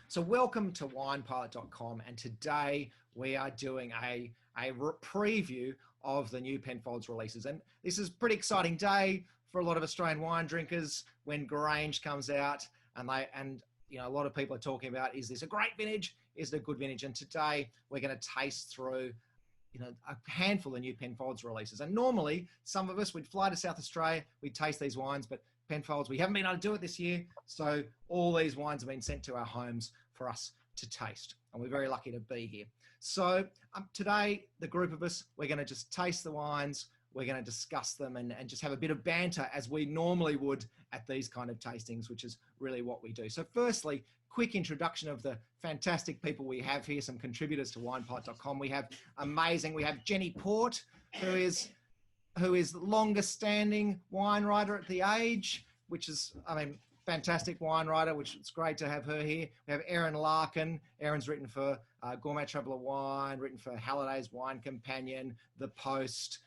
So welcome to winepilot.com, and today we are doing a preview of the new Penfolds releases. And this is a pretty exciting day for a lot of Australian wine drinkers when Grange comes out, and you know, a lot of people are talking about, is this a great vintage? Is it a good vintage? And today we're going to taste through a handful of new Penfolds releases. And normally some of us would fly to South Australia, we'd taste these wines, but Penfolds, we haven't been able to do it this year. So all these wines have been sent to our homes for us to taste. And we're very lucky to be here. So today, the group of us, we're going to just taste the wines. We're going to discuss them and just have a bit of banter as we normally would at these kind of tastings, which is really what we do. So firstly, quick introduction of the fantastic people we have here, some contributors to winepilot.com. We have Jenny Port, who is the longest standing wine writer at The Age, which is, fantastic wine writer, which it's great to have her here. We have Erin Larkin. Erin's written for Gourmet Traveller Wine, written for Halliday's Wine Companion, The Post,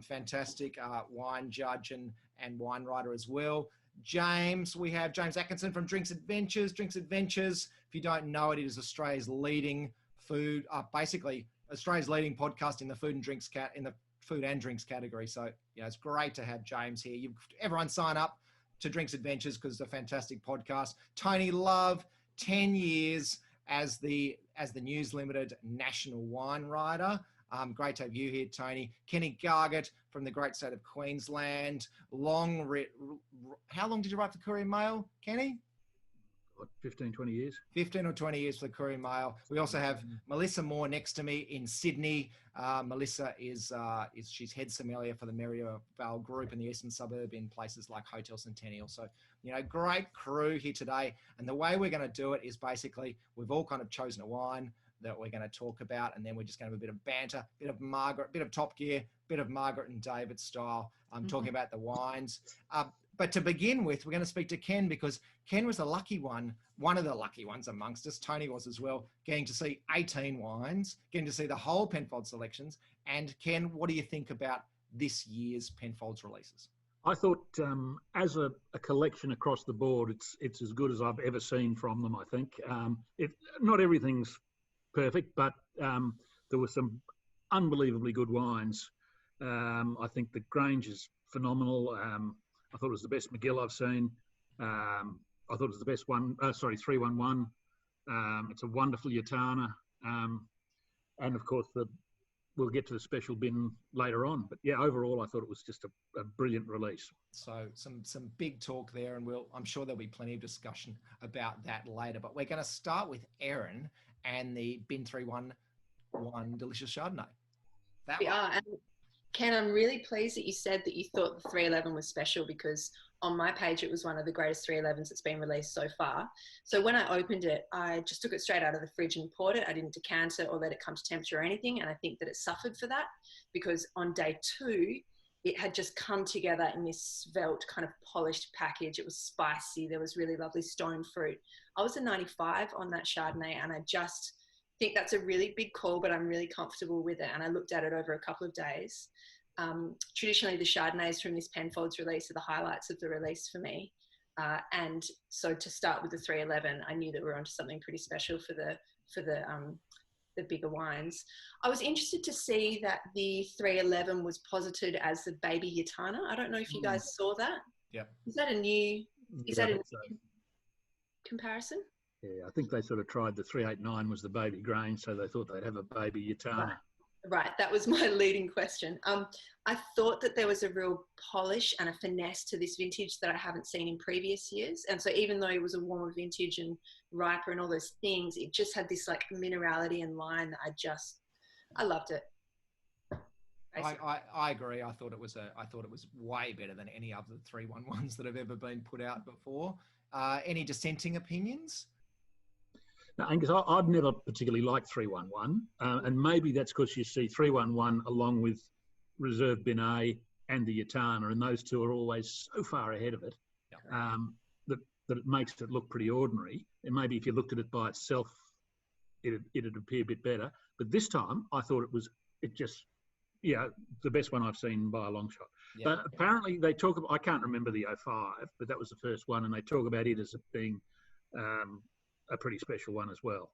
fantastic wine judge and wine writer as well. We have James Atkinson from Drinks Adventures. Drinks Adventures, if you don't know it, it is Australia's leading Australia's leading podcast in the food and drinks category. So, it's great to have James here. Everyone sign up to Drinks Adventures because it's a fantastic podcast. Tony Love, 10 years as the News Limited national wine writer. Great to have you here, Tony. Kenny Gargett from the great state of Queensland. How long did you write for the Courier Mail, Kenny? 15, 20 years. 15 or 20 years for the Courier Mail. We also have Melissa Moore next to me in Sydney. Melissa she's head sommelier for the Merivale Group in the eastern suburb in places like Hotel Centennial. So, great crew here today. And the way we're going to do it is basically we've all kind of chosen a wine that we're going to talk about, and then we're just going to have a bit of banter, bit of Top Gear, bit of Margaret and David style, talking about the wines. But to begin with, we're going to speak to Ken, because Ken was the lucky one of the lucky ones amongst us. Tony was as well, getting to see 18 wines, getting to see the whole Penfolds selections. And Ken, what do you think about this year's Penfolds releases? I thought as a collection across the board, it's as good as I've ever seen from them, I think. Not everything's perfect, but there were some unbelievably good wines. I think the Grange is phenomenal. I thought it was the best McGill I've seen. I thought it was the best 311. It's a wonderful Yatana. And of course, we'll get to the special bin later on. But yeah, overall, I thought it was just a brilliant release. So some big talk there, and I'm sure there'll be plenty of discussion about that later. But we're going to start with Erin and the Bin 311 Delicious Chardonnay. We are. And Ken, I'm really pleased that you said that you thought the 311 was special, because on my page, it was one of the greatest 311s that's been released so far. So when I opened it, I just took it straight out of the fridge and poured it. I didn't decant it or let it come to temperature or anything. And I think that it suffered for that, because on day 2, it had just come together in this svelte kind of polished package. It was spicy. There was really lovely stone fruit. I was a 95 on that Chardonnay, and I just think that's a really big call, but I'm really comfortable with it. And I looked at it over a couple of days. Traditionally, the Chardonnays from this Penfolds release are the highlights of the release for me. And so to start with the 311, I knew that we were onto something pretty special for the bigger wines. I was interested to see that the 311 was posited as the baby Yatana. I don't know if you guys saw that. Yeah. Is that a new comparison? Yeah, I think they sort of tried the 389 was the baby Grange, so they thought they'd have a baby Yatana. Right, that was my leading question. I thought that there was a real polish and a finesse to this vintage that I haven't seen in previous years. And so even though it was a warmer vintage and riper and all those things, it just had this like minerality and line that I loved it. I agree. I thought it was way better than any other 311s that have ever been put out before. Any dissenting opinions? No, Angus, I've never particularly liked 311, and maybe that's because you see 311 along with Reserve Bin A and the Yatana, and those two are always so far ahead of it that it makes it look pretty ordinary. And maybe if you looked at it by itself, it'd appear a bit better. But this time, I thought the best one I've seen by a long shot. Yeah. But apparently they talk about, I can't remember the 05, but that was the first one, and they talk about it as being a pretty special one as well.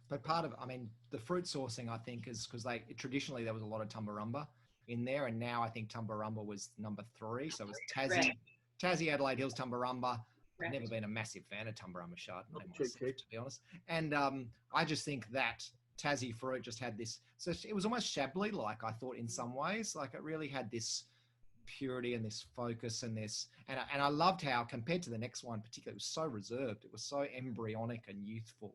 But part of, I mean, the fruit sourcing, I think, is because traditionally there was a lot of Tumbarumba in there, and now I think Tumbarumba was number 3. So it was Tassie, Adelaide Hills, Tumbarumba. I've never been a massive fan of Tumbarumba Chardonnay myself, to be honest. And I just think that Tassie fruit just had this, so it was almost Chablis-like, I thought, in some ways. Like, it really had this purity and this focus and this, and I loved how, compared to the next one particularly, it was so reserved. It was so embryonic and youthful.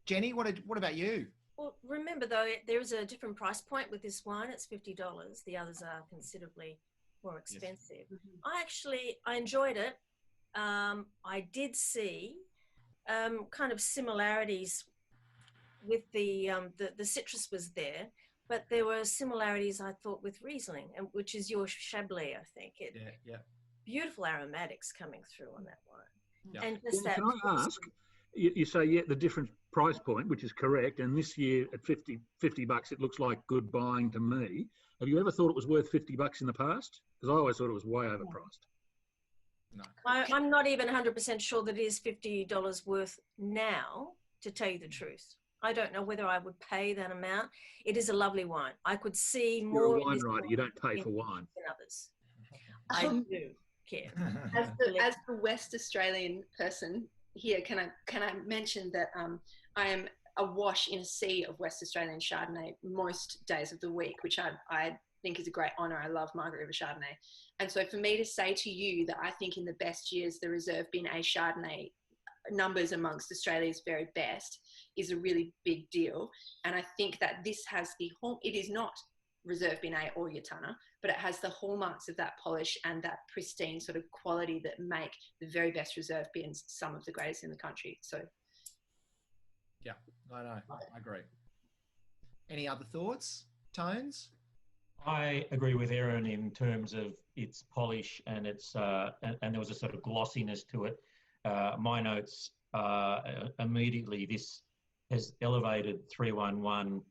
Jenny, what about you? Well, remember though, there is a different price point with this wine. It's $50. The others are considerably more expensive. Yes. I enjoyed it. I did see kind of similarities with the citrus was there, but there were similarities, I thought, with Riesling, which is your Chablis, I think. Beautiful aromatics coming through on that wine. Yeah. And just Can I ask, you say, the different price point, which is correct, and this year at $50, it looks like good buying to me. Have you ever thought it was worth $50 in the past? Because I always thought it was way overpriced. No. I'm not even 100% sure that it is $50 worth now, to tell you the truth. I don't know whether I would pay that amount. It is a lovely wine. I could see more. You're a wine writer. You don't pay for wine. Than others. I do care. As the West Australian person here, can I mention that I am awash in a sea of West Australian Chardonnay most days of the week, which I think is a great honour. I love Margaret River Chardonnay. And so for me to say to you that I think in the best years the Reserve Bin A Chardonnay numbers amongst Australia's very best is a really big deal. And I think that this has it is not Reserve Bin A or Yatana, but it has the hallmarks of that polish and that pristine sort of quality that make the very best Reserve Bins some of the greatest in the country. So yeah, I know, I agree. Any other thoughts, Tones? I agree with Erin in terms of its polish and its and there was a sort of glossiness to it. My notes immediately, this has elevated 311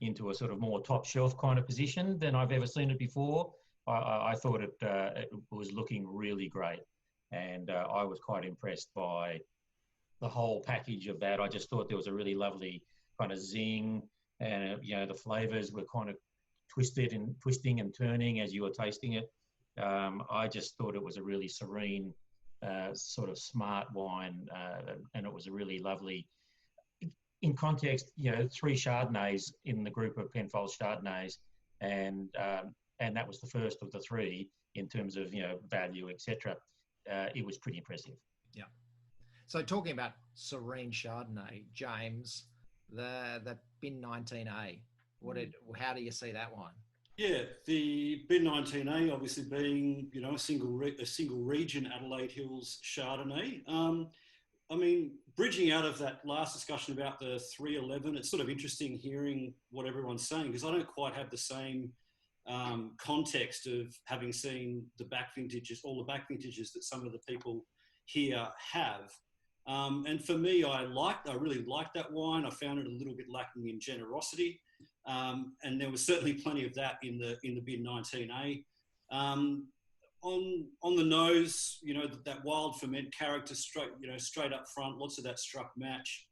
into a sort of more top shelf kind of position than I've ever seen it before. I thought it was looking really great, and I was quite impressed by the whole package of that. I just thought there was a really lovely kind of zing, and the flavors were kind of twisting and turning as you were tasting it. I just thought it was a really serene, sort of smart wine, and it was a really lovely. In context, 3 Chardonnays in the group of Penfolds Chardonnays, and that was the first of the 3 in terms of value, etc. It was pretty impressive. Yeah. So talking about serene Chardonnay, James, the Bin 19A, how do you see that one? Yeah, the Bin 19A obviously being a single region Adelaide Hills Chardonnay. I mean, bridging out of that last discussion about the 311, it's sort of interesting hearing what everyone's saying, because I don't quite have the same context of having seen all the back vintages that some of the people here have. And for me, I really liked that wine. I found it a little bit lacking in generosity. And there was certainly plenty of that in the Bin 19A. On the nose, that wild ferment character straight up front, lots of that struck match.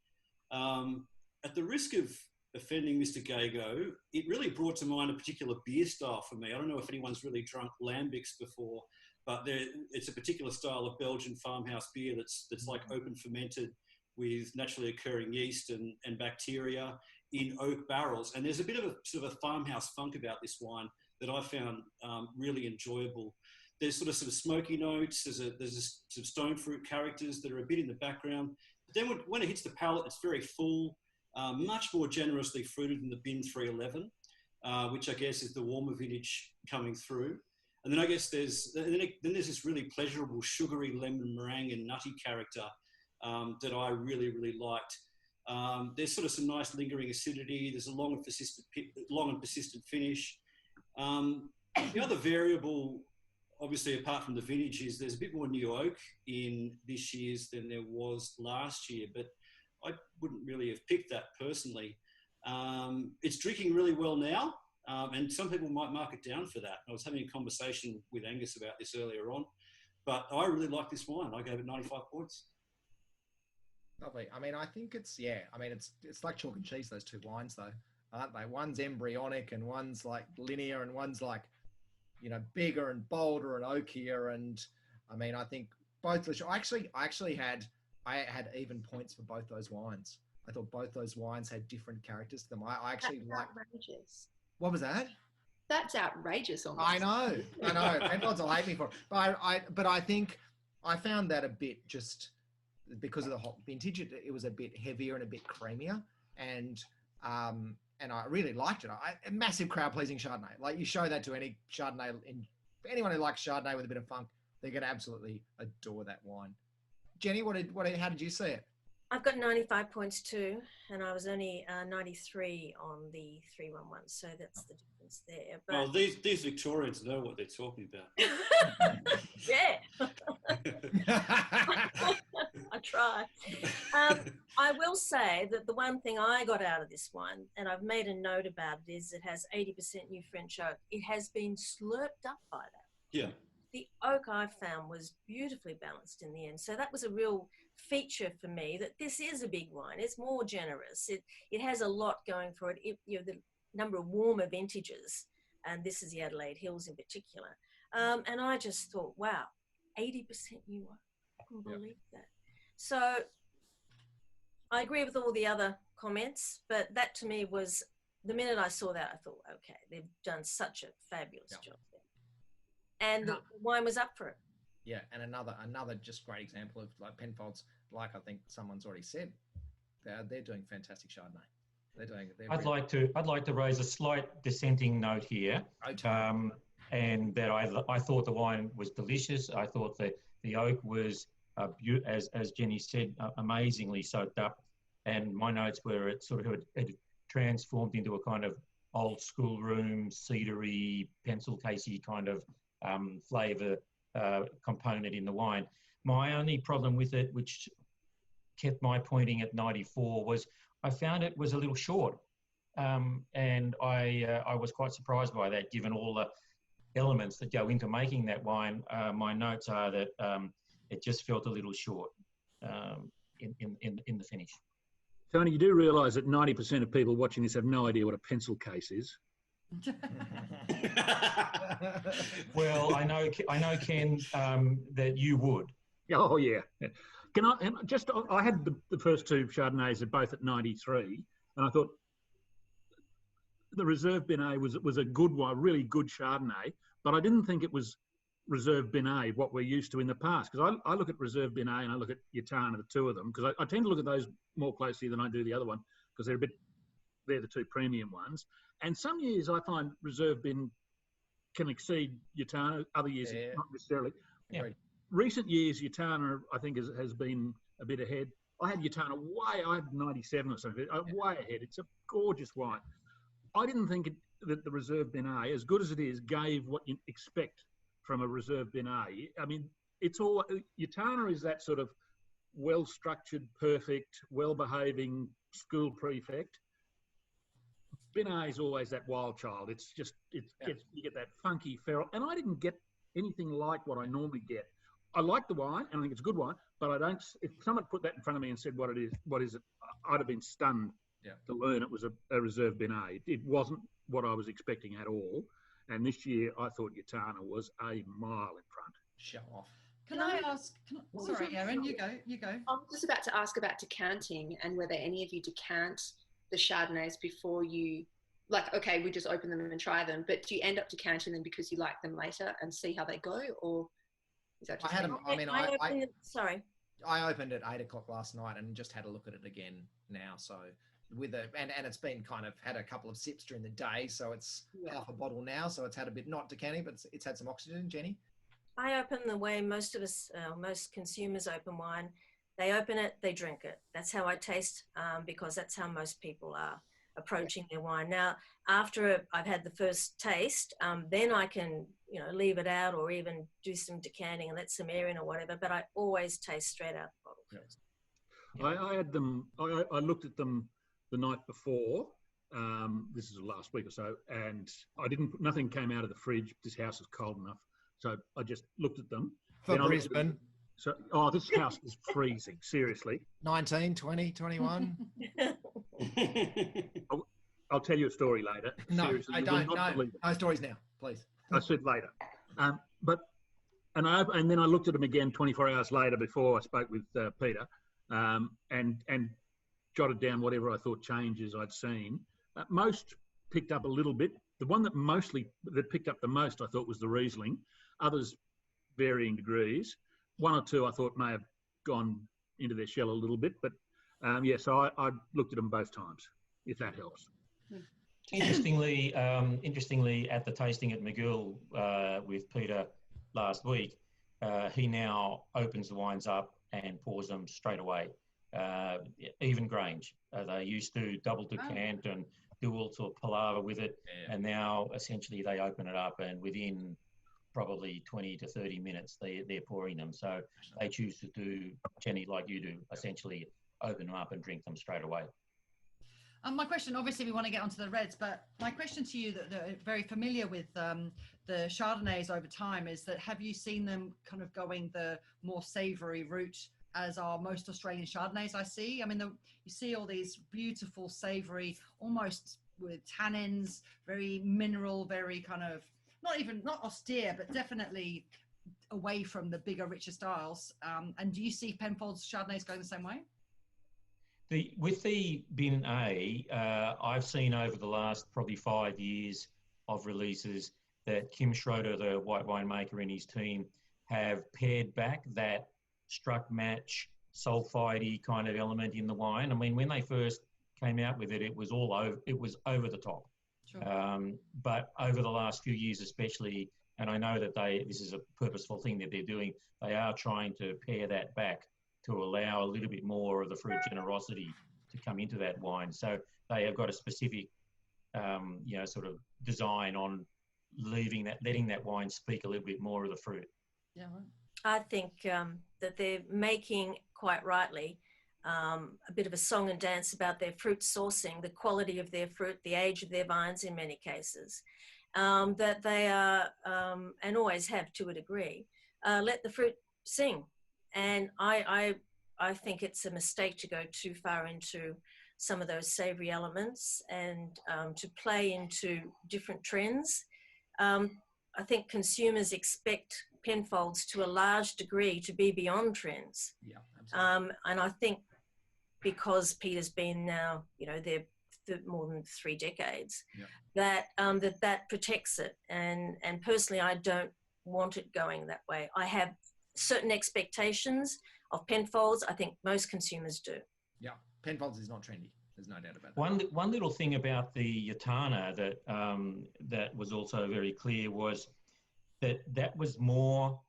At the risk of offending Mr. Gago, it really brought to mind a particular beer style for me. I don't know if anyone's really drunk lambics before, but it's a particular style of Belgian farmhouse beer that's like open fermented with naturally occurring yeast and bacteria in oak barrels. And there's a bit of a sort of a farmhouse funk about this wine that I found really enjoyable. There's sort of some smoky notes. There's some stone fruit characters that are a bit in the background. But then when it hits the palate, it's very full, much more generously fruited than the Bin 311, which I guess is the warmer vintage coming through. And then I guess there's this really pleasurable sugary lemon meringue and nutty character that I really, really liked. There's sort of some nice lingering acidity. There's a long and persistent finish. The other variable, obviously, apart from the vintage, is there's a bit more new oak in this year's than there was last year, but I wouldn't really have picked that personally. It's drinking really well now, and some people might mark it down for that. I was having a conversation with Angus about this earlier on, but I really like this wine. I gave it 95 points. Lovely. I mean, I think it's it's like chalk and cheese, those two wines though, aren't they? One's embryonic and one's like linear and one's like, bigger and bolder and oakier. And I mean, I think both I had even points for both those wines. I thought both those wines had different characters to them. I actually like. Outrageous. What was that? That's outrageous almost. I know. Penfolds will hate me for it. But I think I found that a bit just because of the hot vintage. It was a bit heavier and a bit creamier, and I really liked it. A massive crowd pleasing Chardonnay. Like you show that to any Chardonnay, anyone who likes Chardonnay with a bit of funk, they're going to absolutely adore that wine. Jenny, how did you see it? I've got 95 points too, and I was only 93 on the 311, so that's the difference there. But well, these Victorians know what they're talking about. Yeah. I try. I will say that the one thing I got out of this one, and I've made a note about it, is it has 80% new French oak. It has been slurped up by that. Yeah. The oak I found was beautifully balanced in the end. So that was a real feature for me, that this is a big wine. It's more generous. It has a lot going for it. The number of warmer vintages, and this is the Adelaide Hills in particular. And I just thought, wow, 80% new oak. I couldn't believe that. So I agree with all the other comments, but that to me was, the minute I saw that, I thought, okay, they've done such a fabulous job there. And the wine was up for it. Yeah, and another just great example of like Penfolds, like I think someone's already said, they're doing fantastic Chardonnay. I'd like to raise a slight dissenting note here, and that I thought the wine was delicious. I thought that the oak was, as Jenny said, amazingly soaked up, and my notes were it sort of had transformed into a kind of old schoolroom, cedary, pencil casey kind of flavour component in the wine. My only problem with it, which kept my pointing at 94, was I found it was a little short, and I was quite surprised by that, given all the elements that go into making that wine. My notes are that it just felt a little short in the finish. Tony, you do realise that 90% of people watching this have no idea what a pencil case is. Well, I know, Ken, that you would. Oh yeah. Can I had the first two Chardonnays are both at 93, and I thought the Reserve Benet was a good one, really good Chardonnay, but I didn't think it was Reserve Benet, what we're used to in the past. Because I look at Reserve Benet and I look at Yattarna, the two of them, because I tend to look at those more closely than I do the other one, because they're the two premium ones. And some years I find Reserve Bin can exceed Yattarna, other years not necessarily. Yeah. Recent years, Yattarna, I think, has been a bit ahead. I had Yattarna I had 97 or something, way ahead. It's a gorgeous wine. I didn't think that the Reserve Benet, as good as it is, gave what you expect from a Reserve Benet. I mean, Yattarna is that sort of well-structured, perfect, well-behaving school prefect. Benet is always that wild child. You get that funky feral, and I didn't get anything like what I normally get. I like the wine, and I think it's a good wine, but I don't. If someone put that in front of me and said what is it, I'd have been stunned to learn it was a Reserve Benet. It wasn't what I was expecting at all. And this year, I thought Yattarna was a mile in front. Show off. Can I ask? Sorry, Erin, you go. I was just about to ask about decanting and whether any of you decant the Chardonnays before you, like, okay, we just open them and try them, but do you end up decanting them because you like them later and see how they go, or is that just I opened at 8 o'clock last night and just had a look at it again now. So and it's been kind of had a couple of sips during the day, so it's half a bottle now. So it's had a bit, not decanting, but it's had some oxygen. Jenny? I open the way most of us, most consumers open wine. They open it, they drink it. That's how I taste, because that's how most people are approaching their wine. Now, after I've had the first taste, then I can, leave it out or even do some decanting and let some air in or whatever, but I always taste straight out the bottle first. I had them, I looked at them the night before, this is last week or so, and nothing came out of the fridge. This house is cold enough. So I just looked at them. For Brisbane. So, this house is freezing. Seriously. 19, 20, 21. I'll tell you a story later. No, Seriously, I you will don't. not No, believe it. no stories now, please. I said later. And then I looked at them again 24 hours later before I spoke with Peter, and jotted down whatever I thought changes I'd seen. Most picked up a little bit. The one that picked up the most, I thought, was the Riesling. Others, varying degrees. One or two I thought may have gone into their shell a little bit, but so I looked at them both times, if that helps. Interestingly, at the tasting at McGill with Peter last week, he now opens the wines up and pours them straight away. Even Grange, they used to double decant and do all sort of palaver with it, and now essentially they open it up, and within probably 20 to 30 minutes they're pouring them. So they choose to do, Jenny, like you do, essentially open them up and drink them straight away. My question, obviously we want to get onto the reds, but my question to you that are very familiar with the Chardonnays over time is that have you seen them kind of going the more savoury route as are most Australian Chardonnays I see? I mean, you see all these beautiful, savoury, almost with tannins, very mineral, very kind of, not austere, but definitely away from the bigger, richer styles. And do you see Penfolds Chardonnays going the same way? With the Bin A, I've seen over the last probably 5 years of releases that Kim Schroeder, the white winemaker, and his team have pared back that struck match sulphide-y kind of element in the wine. I mean, when they first came out with it, it was over the top. Sure. But over the last few years especially, and I know that this is a purposeful thing that they're doing, they are trying to pare that back to allow a little bit more of the fruit generosity to come into that wine. So they have got a specific, sort of design on letting that wine speak a little bit more of the fruit. Yeah, right. I think that they're making, quite rightly, a bit of a song and dance about their fruit sourcing, the quality of their fruit, the age of their vines in many cases, that they are, and always have to a degree, let the fruit sing. And I think it's a mistake to go too far into some of those savoury elements and to play into different trends. I think consumers expect Penfolds to a large degree to be beyond trends. Yeah, absolutely. And I think because Peter's been now, there more than 3 decades, that protects it. And personally, I don't want it going that way. I have certain expectations of Penfolds. I think most consumers do. Yeah, Penfolds is not trendy. There's no doubt about that. One little thing about the Yatana that was also very clear was that was more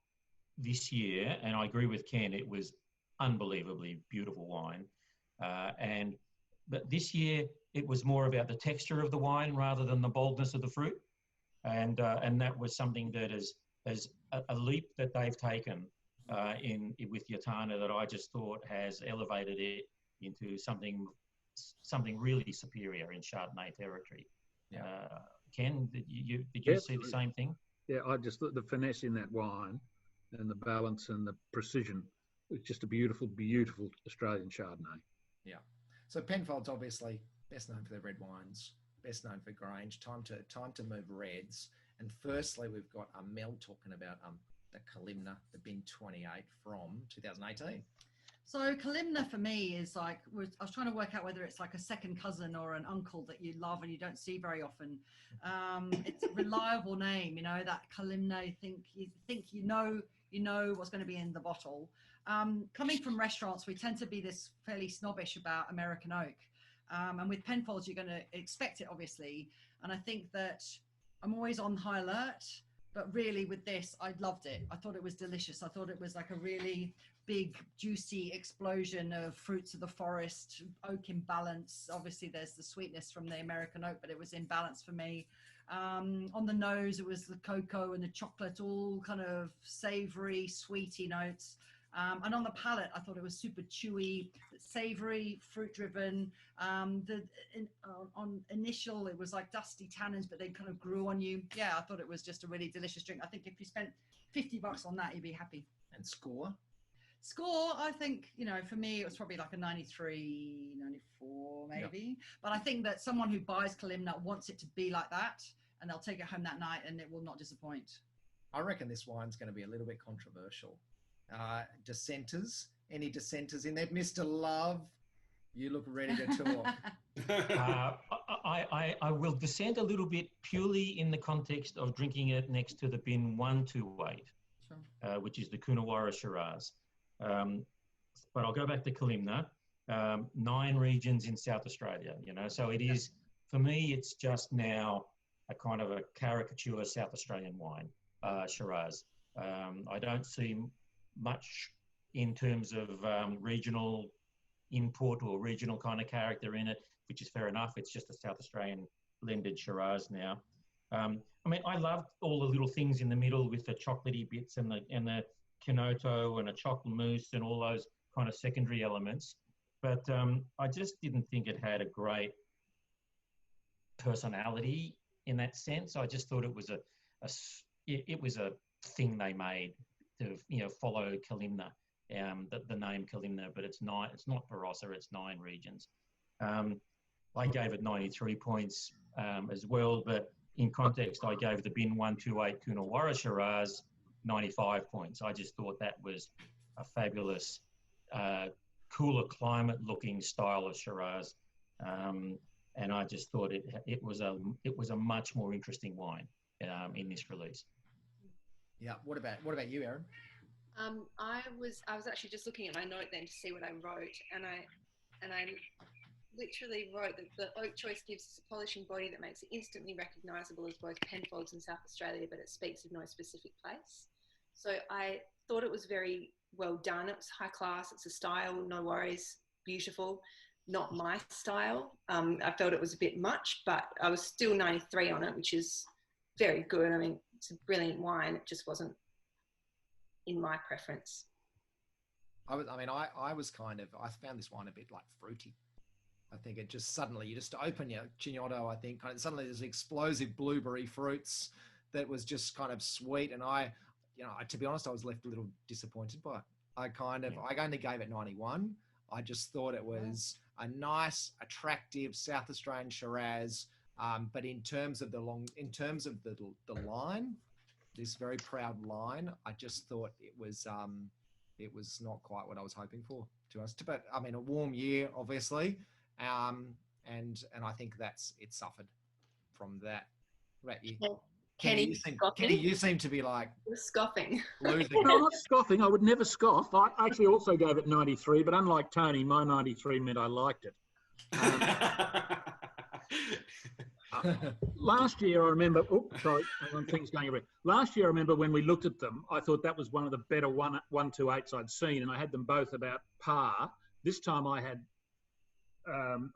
this year, and I agree with Ken, it was unbelievably beautiful wine. But this year it was more about the texture of the wine rather than the boldness of the fruit. And that was something that is a leap that they've taken with Yatana that I just thought has elevated it into something really superior in Chardonnay territory. Yeah. Ken, did you see the same thing? Yeah, I just thought the finesse in that wine and the balance and the precision, it's just a beautiful, beautiful Australian Chardonnay. Yeah. So Penfolds obviously best known for their red wines, best known for Grange. Time to move reds. And firstly, we've got Mel talking about the Kalimna, the Bin 28 from 2018. So Kalimna for me is like, I was trying to work out whether it's like a second cousin or an uncle that you love and you don't see very often. It's a reliable name, that Kalimna. You think you know what's going to be in the bottle. Coming from restaurants, we tend to be this fairly snobbish about American oak. And with Penfolds, you're going to expect it, obviously. And I think that I'm always on high alert. But really with this, I loved it. I thought it was delicious. I thought it was like a really big, juicy explosion of fruits of the forest, oak in balance. Obviously, there's the sweetness from the American oak, but it was in balance for me. On the nose, it was the cocoa and the chocolate, all kind of savory, sweety notes. And on the palate, I thought it was super chewy, savory, fruit-driven. On initial, it was like dusty tannins, but they kind of grew on you. Yeah, I thought it was just a really delicious drink. I think if you spent $50 on that, you'd be happy. And score? Score, I think, for me, it was probably like a 93, 94 maybe. But I think that someone who buys Kalimna wants it to be like that, and they'll take it home that night and it will not disappoint. I reckon this wine's going to be a little bit controversial. Dissenters, any dissenters in there? Mr. Love, you look ready to talk. I will dissent a little bit purely in the context of drinking it next to the bin 128, Sure. which is the Coonawarra Shiraz. But I'll go back to Kalimna. 9 regions in South Australia, so it is, for me, it's just now a kind of a caricature South Australian wine, Shiraz. I don't see much in terms of regional input or regional kind of character in it, which is fair enough. It's just a South Australian blended Shiraz now. I loved all the little things in the middle with the chocolatey bits and the Kenoto and a chocolate mousse and all those kind of secondary elements. But I just didn't think it had a great personality in that sense. I just thought it was a thing they made to follow Kalimna, the name Kalimna, but it's not Barossa, it's 9 regions. I gave it 93 points as well, but in context, I gave the bin 128 Coonawarra Shiraz 95 points. I just thought that was a fabulous, cooler climate looking style of Shiraz. And I just thought it was a much more interesting wine in this release. Yeah. What about you, Erin? I was actually just looking at my note then to see what I wrote, and I literally wrote that the oak choice gives us a polishing body that makes it instantly recognisable as both Penfolds and South Australia, but it speaks of no specific place. So I thought it was very well done. It was high class. It's a style, no worries, beautiful. Not my style. I felt it was a bit much, but I was still 93 on it, which is very good. I mean, it's a brilliant wine. It just wasn't in my preference. I found this wine a bit like fruity. I think it just suddenly, you just open your Chinotto, I think, kind of suddenly there's explosive blueberry fruits that was just kind of sweet. And to be honest, I was left a little disappointed by it. I only gave it 91. I just thought it was a nice, attractive South Australian Shiraz. But in terms of the line, this very proud line, I just thought it was not quite what I was hoping for, to us. But I mean, a warm year, obviously, and I think it suffered from that. What about you? Kenny, you seem to be like scoffing. Losing. No, I'm not scoffing. I would never scoff. I actually also gave it 93, but unlike Tony, my 93 meant I liked it. Last year, I remember. Oh, sorry, things going away. Last year, I remember when we looked at them, I thought that was one of the better 128s I'd seen, and I had them both about par. This time, I had. The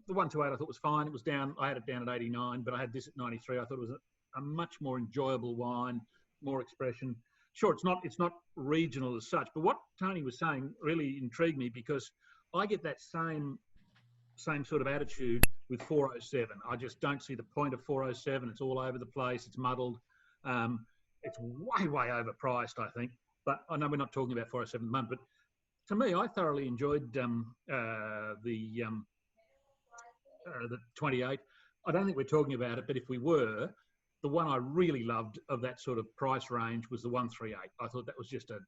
128 I thought was fine. It was down. I had it down at 89, but I had this at 93. I thought it was a much more enjoyable wine, more expression. Sure, it's not regional as such, but what Tony was saying really intrigued me because I get that same sort of attitude with 407. I just don't see the point of 407. It's all over the place. It's muddled. It's way overpriced, I think. But I know we're not talking about 407 at the moment, but to me, I thoroughly enjoyed the 28. I don't think we're talking about it, but if we were, the one I really loved of that sort of price range was the 138. I thought that was just a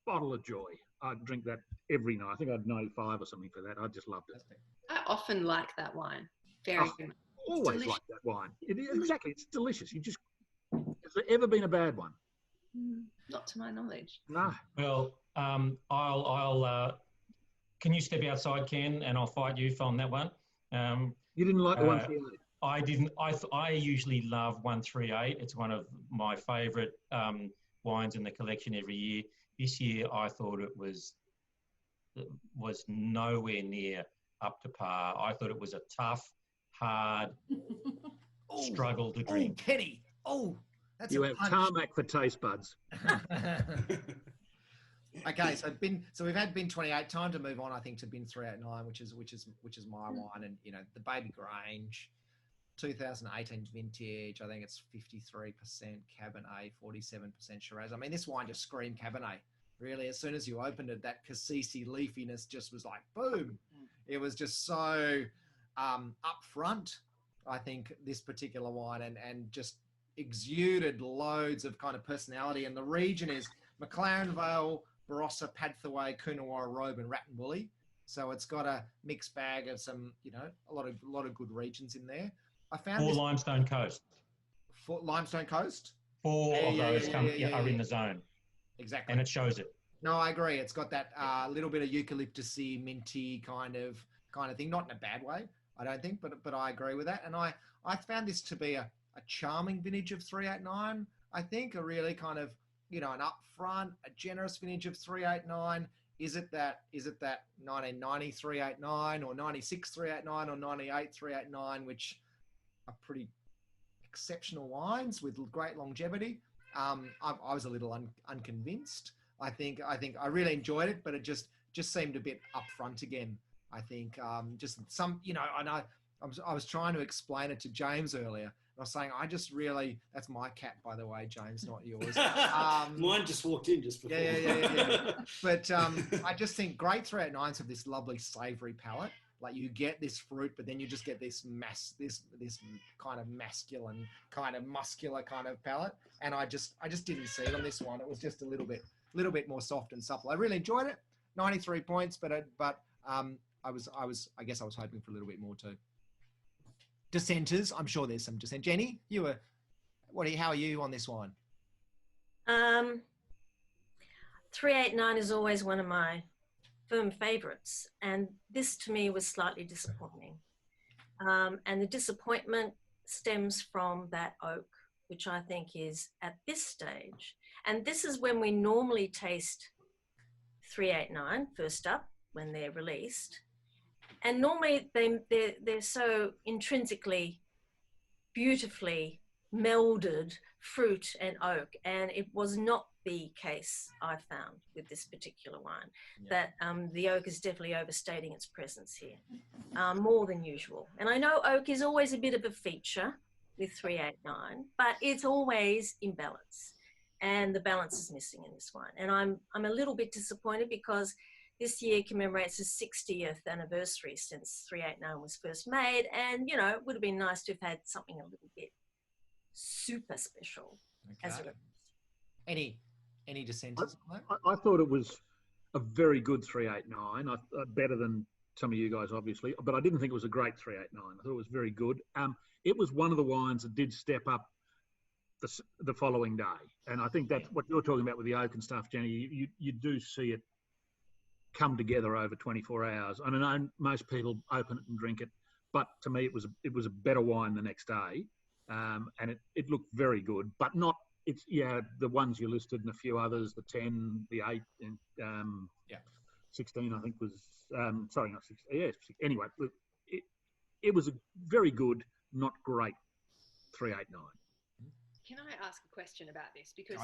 bottle of joy. I'd drink that every night. I think I had 95 or something for that. I just loved it. I often like that wine. Very much. Always like that wine. Exactly. It's delicious. Has there ever been a bad one? Not to my knowledge. No. Well, I'll can you step outside, Ken, and I'll fight you on that one. You didn't like the 138? I didn't. I usually love 138. It's one of my favourite wines in the collection every year. This year, I thought it was nowhere near up to par. I thought it was a tough, hard struggle to drink. Kenny. Oh, that's you have tarmac for taste buds. Okay, so we've had bin 28. Time to move on, I think, to bin 389, which is my wine, and the Baby Grange, 2018 vintage. I think it's 53% Cabernet, 47% Shiraz. I mean, this wine just screamed Cabernet really. As soon as you opened it, that cassis leafiness just was like, boom. It was just so upfront, I think, this particular wine, and just exuded loads of kind of personality. And the region is McLaren Vale, Barossa, Padthaway, Coonawarra, Robe, and Rattenwoolly. So it's got a mixed bag of some, a lot of good regions in there. I found Limestone Coast. Limestone Coast. Four of those are in the zone. Exactly. And it shows it. No, I agree. It's got that little bit of eucalyptusy, minty kind of thing. Not in a bad way, I don't think, but I agree with that. And I found this to be a charming vintage of 389. I think a really kind of, an upfront, a generous vintage of 389. Is it that 1990 389 or 96 389 or 98 389, which are pretty exceptional wines with great longevity? I was a little unconvinced. I think I really enjoyed it, but it just seemed a bit upfront again. I think just some, and I was trying to explain it to James earlier. I was saying, that's my cat, by the way, James, not yours. Mine just walked in just before. Yeah. But I just think great 389s have this lovely savoury palate. Like you get this fruit, but then you just get this kind of masculine, kind of muscular kind of palate. And I just didn't see it on this one. It was just a little bit more soft and supple. I really enjoyed it. 93 points, but I guess I was hoping for a little bit more too. Dissenters, I'm sure there's some dissent. Jenny, how are you on this one? 389 is always one of my firm favourites, and this to me was slightly disappointing. And the disappointment stems from that oak, which I think is at this stage, and this is when we normally taste 389 first up when they're released. And normally they're so intrinsically, beautifully melded fruit and oak. And it was not the case, I found, with this particular wine, that the oak is definitely overstating its presence here, more than usual. And I know oak is always a bit of a feature with 389, but it's always in balance. And the balance is missing in this wine. And I'm a little bit disappointed because this year commemorates the 60th anniversary since 389 was first made. And, it would have been nice to have had something a little bit super special. Okay. Any dissenters on that? I thought it was a very good 389, better than some of you guys, obviously, but I didn't think it was a great 389. I thought it was very good. It was one of the wines that did step up the following day. And I think that's what you're talking about with the oak and stuff, Jenny. You do see it come together over 24 hours. I know most people open it and drink it, but to me it was a better wine the next day, and it looked very good, but not. It's the ones you listed and a few others, the 10, the 8, and 16 I think was sorry, not 16. Yeah, anyway, it was a very good, not great 389. Can I ask a question about this? Because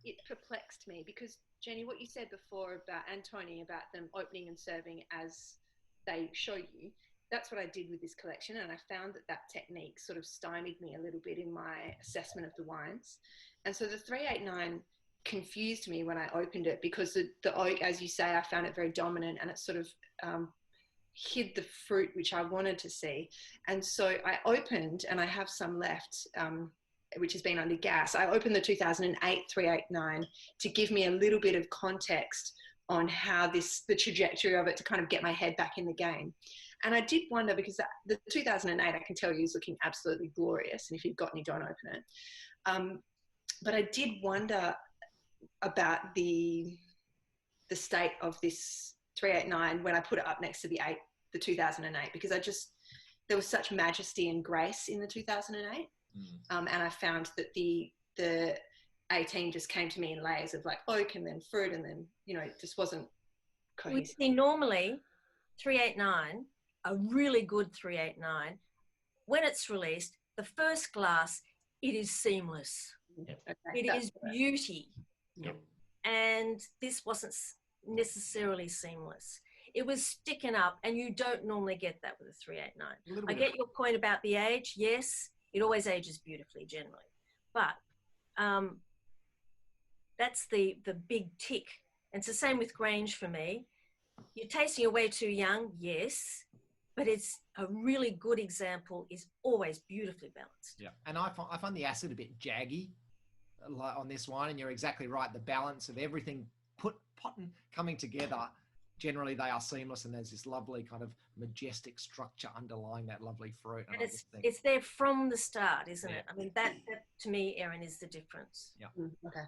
it perplexed me. Because, Jenny, what you said before about, and Tony, about them opening and serving as they show you, that's what I did with this collection. And I found that technique sort of stymied me a little bit in my assessment of the wines. And so the 389 confused me when I opened it because the oak, as you say, I found it very dominant, and it sort of hid the fruit, which I wanted to see. And so I opened, and I have some left, which has been under gas. I opened the 2008 389 to give me a little bit of context on how the trajectory of it, to kind of get my head back in the game. And I did wonder, because the 2008, I can tell you, is looking absolutely glorious. And if you've got any, don't open it. But I did wonder about the state of this 389 when I put it up next to the 2008, because there was such majesty and grace in the 2008. And I found that the 18 just came to me in layers of like oak and then fruit, and then, it just wasn't cohesive. We see normally 389, a really good 389, when it's released, the first glass, it is seamless. Yep. Okay, it is beauty. Yep. And this wasn't necessarily seamless. It was sticking up, and you don't normally get that with a 389. I get your point about the age. Yes, it always ages beautifully generally. But that's the big tick And it's the same with Grange for me. You're tasting it way too young, yes, but it's a really good example is always beautifully balanced. Yeah, and I find the acid a bit jaggy on this wine, and you're exactly right. The balance of everything coming together, generally they are seamless, and there's this lovely kind of majestic structure underlying that lovely fruit. And it's there from the start, isn't it? I mean, that to me, Erin, is the difference. Yeah. Okay.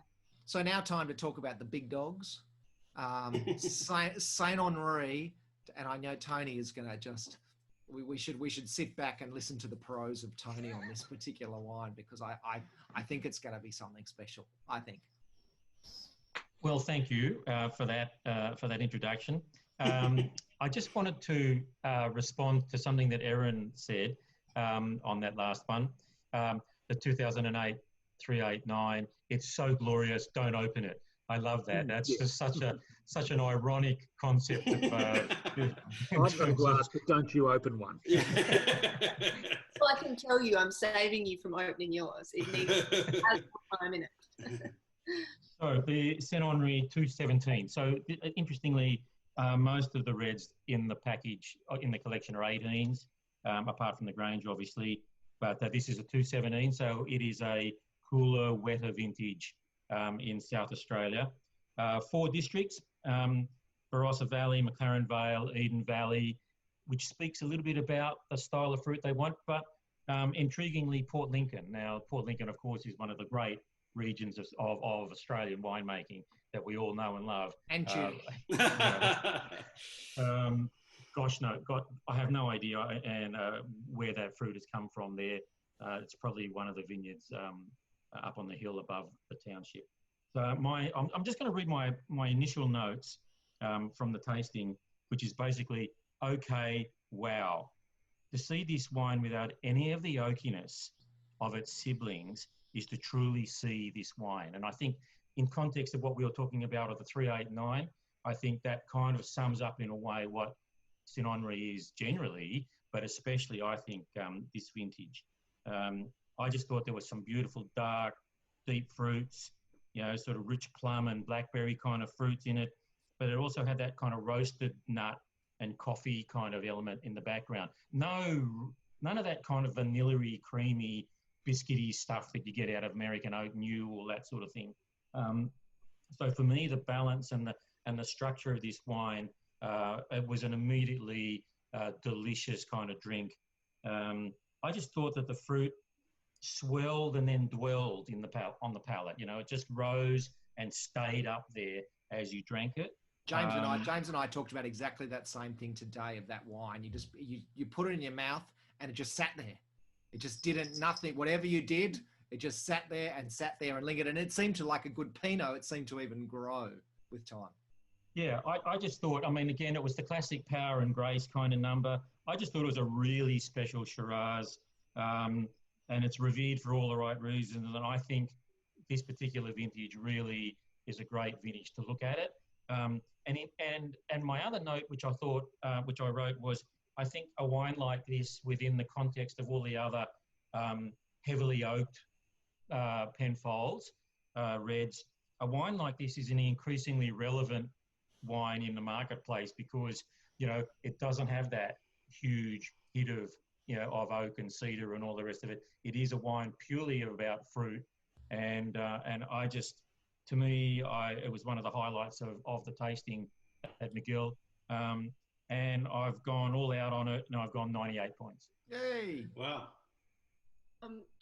So now time to talk about the big dogs. Saint Henri, and I know Tony is going to just. We should sit back and listen to the pros of Tony on this particular wine, because I think it's going to be something special. I think. Well, thank you for that introduction. I just wanted to respond to something that Erin said on that last one. The 2008 389. It's so glorious. Don't open it. I love that. That's just such an ironic concept. Of, I've got a glass, but don't you open one. Well, I can tell you, I'm saving you from opening yours. It needs has more time in it. So the Saint Henri 217. So interestingly, most of the reds in the package in the collection are 18s, apart from the Grange, obviously. But this is a 217, so it is a cooler, wetter vintage in South Australia. 4 districts, Barossa Valley, McLaren Vale, Eden Valley, which speaks a little bit about the style of fruit they want, but intriguingly, Port Lincoln. Now, Port Lincoln, of course, is one of the great regions of Australian winemaking that we all know and love. And I have no idea and where that fruit has come from there. It's probably one of the vineyards up on the hill above the township. So I'm just going to read my initial notes from the tasting, which is basically, okay, wow. To see this wine without any of the oakiness of its siblings is to truly see this wine. And I think in context of what we were talking about of the 389, I think that kind of sums up in a way what Saint Henri is generally, but especially I think this vintage. I just thought there was some beautiful dark, deep fruits, sort of rich plum and blackberry kind of fruits in it, but it also had that kind of roasted nut and coffee kind of element in the background. None of that kind of vanilla-y, creamy, biscuity stuff that you get out of American Oak New or that sort of thing. So for me, the balance and the structure of this wine, it was an immediately delicious kind of drink. I just thought that the fruit swelled and then dwelled on the palate. It just rose and stayed up there as you drank it. James and I talked about exactly that same thing today of that wine. You put it in your mouth and it just sat there. It just didn't, nothing, whatever you did, it just sat there and lingered. And it seemed to, like a good Pinot, it seemed to even grow with time. Yeah, I just thought, again, it was the classic power and grace kind of number. I just thought it was a really special Shiraz, and it's revered for all the right reasons. And I think this particular vintage really is a great vintage to look at it. And my other note, which I thought, which I wrote, was I think a wine like this, within the context of all the other heavily oaked Penfolds reds, a wine like this is an increasingly relevant wine in the marketplace because it doesn't have that huge hit of oak and cedar and all the rest of it. It is a wine purely about fruit, and I just, to me, it was one of the highlights of the tasting at McGill, and I've gone all out on it, and I've gone 98 points. Yay! Wow.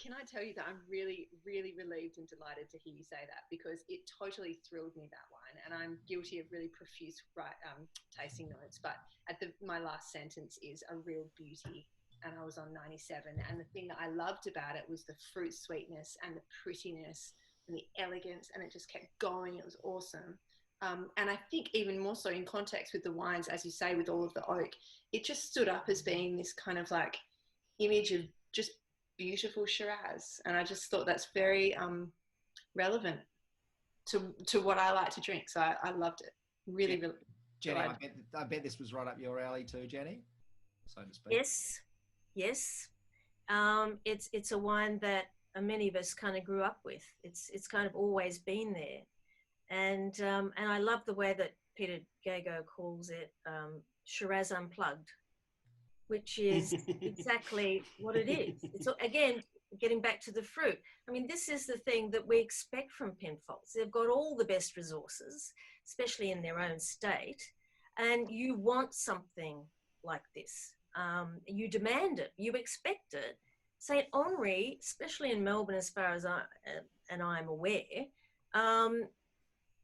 Can I tell you that I'm really, really relieved and delighted to hear you say that, because it totally thrilled me, that wine, and I'm guilty of really profuse tasting notes, but my last sentence is a real beauty, and I was on 97, and the thing that I loved about it was the fruit sweetness and the prettiness and the elegance, and it just kept going. It was awesome. And I think even more so in context with the wines, as you say, with all of the oak, it just stood up as being this kind of like image of just beautiful Shiraz. And I just thought that's very relevant to what I like to drink. So I loved it. Really, really. Jenny, I bet this was right up your alley too, Jenny, so to speak. Yes. It's a wine that many of us kind of grew up with. It's kind of always been there. And I love the way that Peter Gago calls it Shiraz Unplugged, which is exactly what it is. It's, again, getting back to the fruit. I mean, this is the thing that we expect from Penfolds. They've got all the best resources, especially in their own state, and you want something like this. You demand it, you expect it. St. Henri, especially in Melbourne, as far as I'm aware,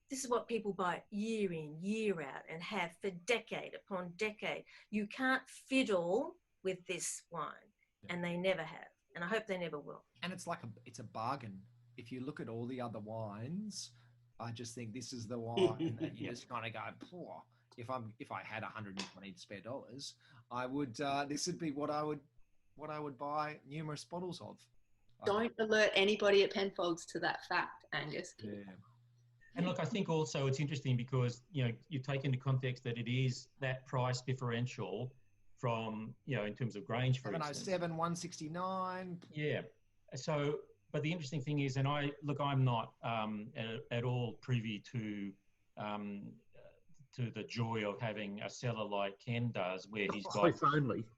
this is what people buy year in, year out, and have for decade upon decade. You can't fiddle with this wine, and they never have, and I hope they never will. And it's like it's a bargain. If you look at all the other wines, I just think this is the wine that you just kind of go, poor. If I had $120 spare dollars, I would. This would be what I would buy numerous bottles of. Don't alert anybody at Penfolds to that fact, Angus. Yeah. And look, I think also it's interesting because, you take into context that it is that price differential from, in terms of Grange, for instance. 707, 169. Yeah. So, but the interesting thing is, and I'm not at all privy to the joy of having a cellar like Ken does, where he's got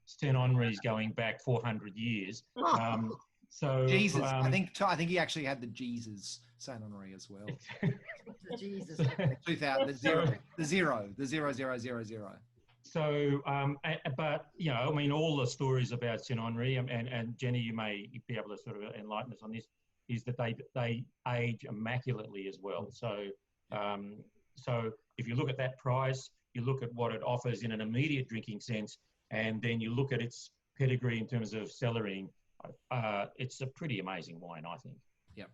St. Henri's going back 400 years. So Jesus, I think he actually had the Jesus St. Henri as well. The Jesus. 2000, the 00000. So, but I mean, all the stories about St. Henri, and Jenny, you may be able to sort of enlighten us on this, is that they age immaculately as well. So, so if you look at that price, you look at what it offers in an immediate drinking sense, and then you look at its pedigree in terms of cellaring. It's a pretty amazing wine, I think. Yep,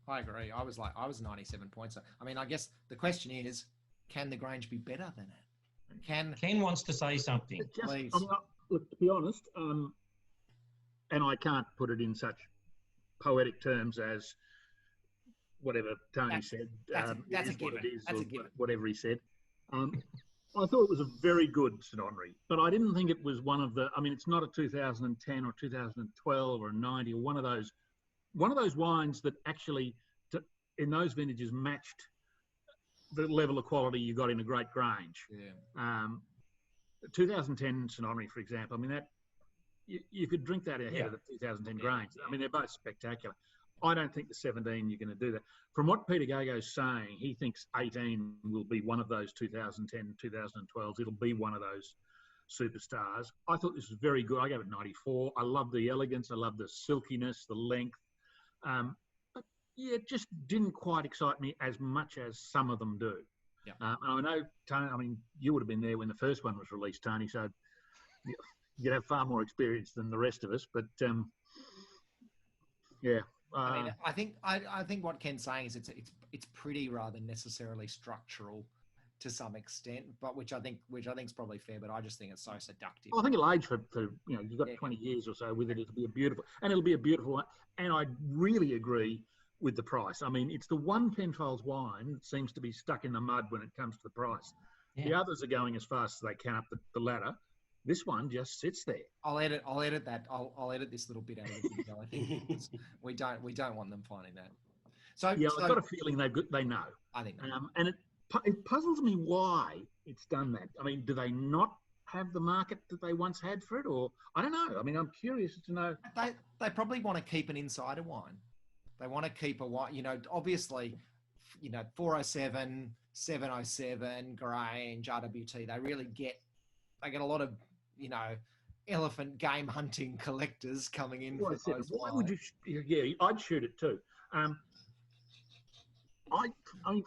I agree. I was 97 points. I mean, I guess the question is, can the Grange be better than it? Ken wants to say something. Please. I mean, look, to be honest, and I can't put it in such poetic terms as whatever Tony said. That's a given. Whatever he said. I thought it was a very good St. Henri, but I didn't think it was one of the. I mean, it's not a 2010 or 2012 or a 90 or one of those wines that actually, in those vintages, matched the level of quality you got in a great Grange. Yeah. 2010 St. Henri, for example. I mean, that you could drink that ahead of the 2010 Grange. I mean, they're both spectacular. I don't think the 17 you're going to do that. From what Peter Gago's saying, he thinks 18 will be one of those 2010, 2012s. It'll be one of those superstars. I thought this was very good. I gave it 94. I love the elegance. I love the silkiness, the length. But yeah, it just didn't quite excite me as much as some of them do. Yeah. And I know, Tony, I mean, you would have been there when the first one was released, Tony, so you'd have far more experience than the rest of us. But yeah. I mean, I think what Ken's saying is it's pretty rather necessarily structural to some extent, but which I think is probably fair. But I just think it's so seductive. I think it'll age for you've got 20 years or so with it. It'll be a beautiful one. And I really agree with the price. I mean, it's the one Penfolds wine that seems to be stuck in the mud when it comes to the price. Yeah. The others are going as fast as they can up the ladder. This one just sits there. I'll edit that. I'll edit this little bit out of the video. I think we don't want them finding that. So yeah, I've got a feeling they know. I think. And it puzzles me why it's done that. I mean, do they not have the market that they once had for it, or I don't know. I mean, I'm curious to know. They probably want to keep an insider wine. They want to keep a wine. Obviously, 407, 707, Grange, RWT. They get a lot of elephant game hunting collectors coming in for those. Why would you? Yeah, I'd shoot it too. I mean,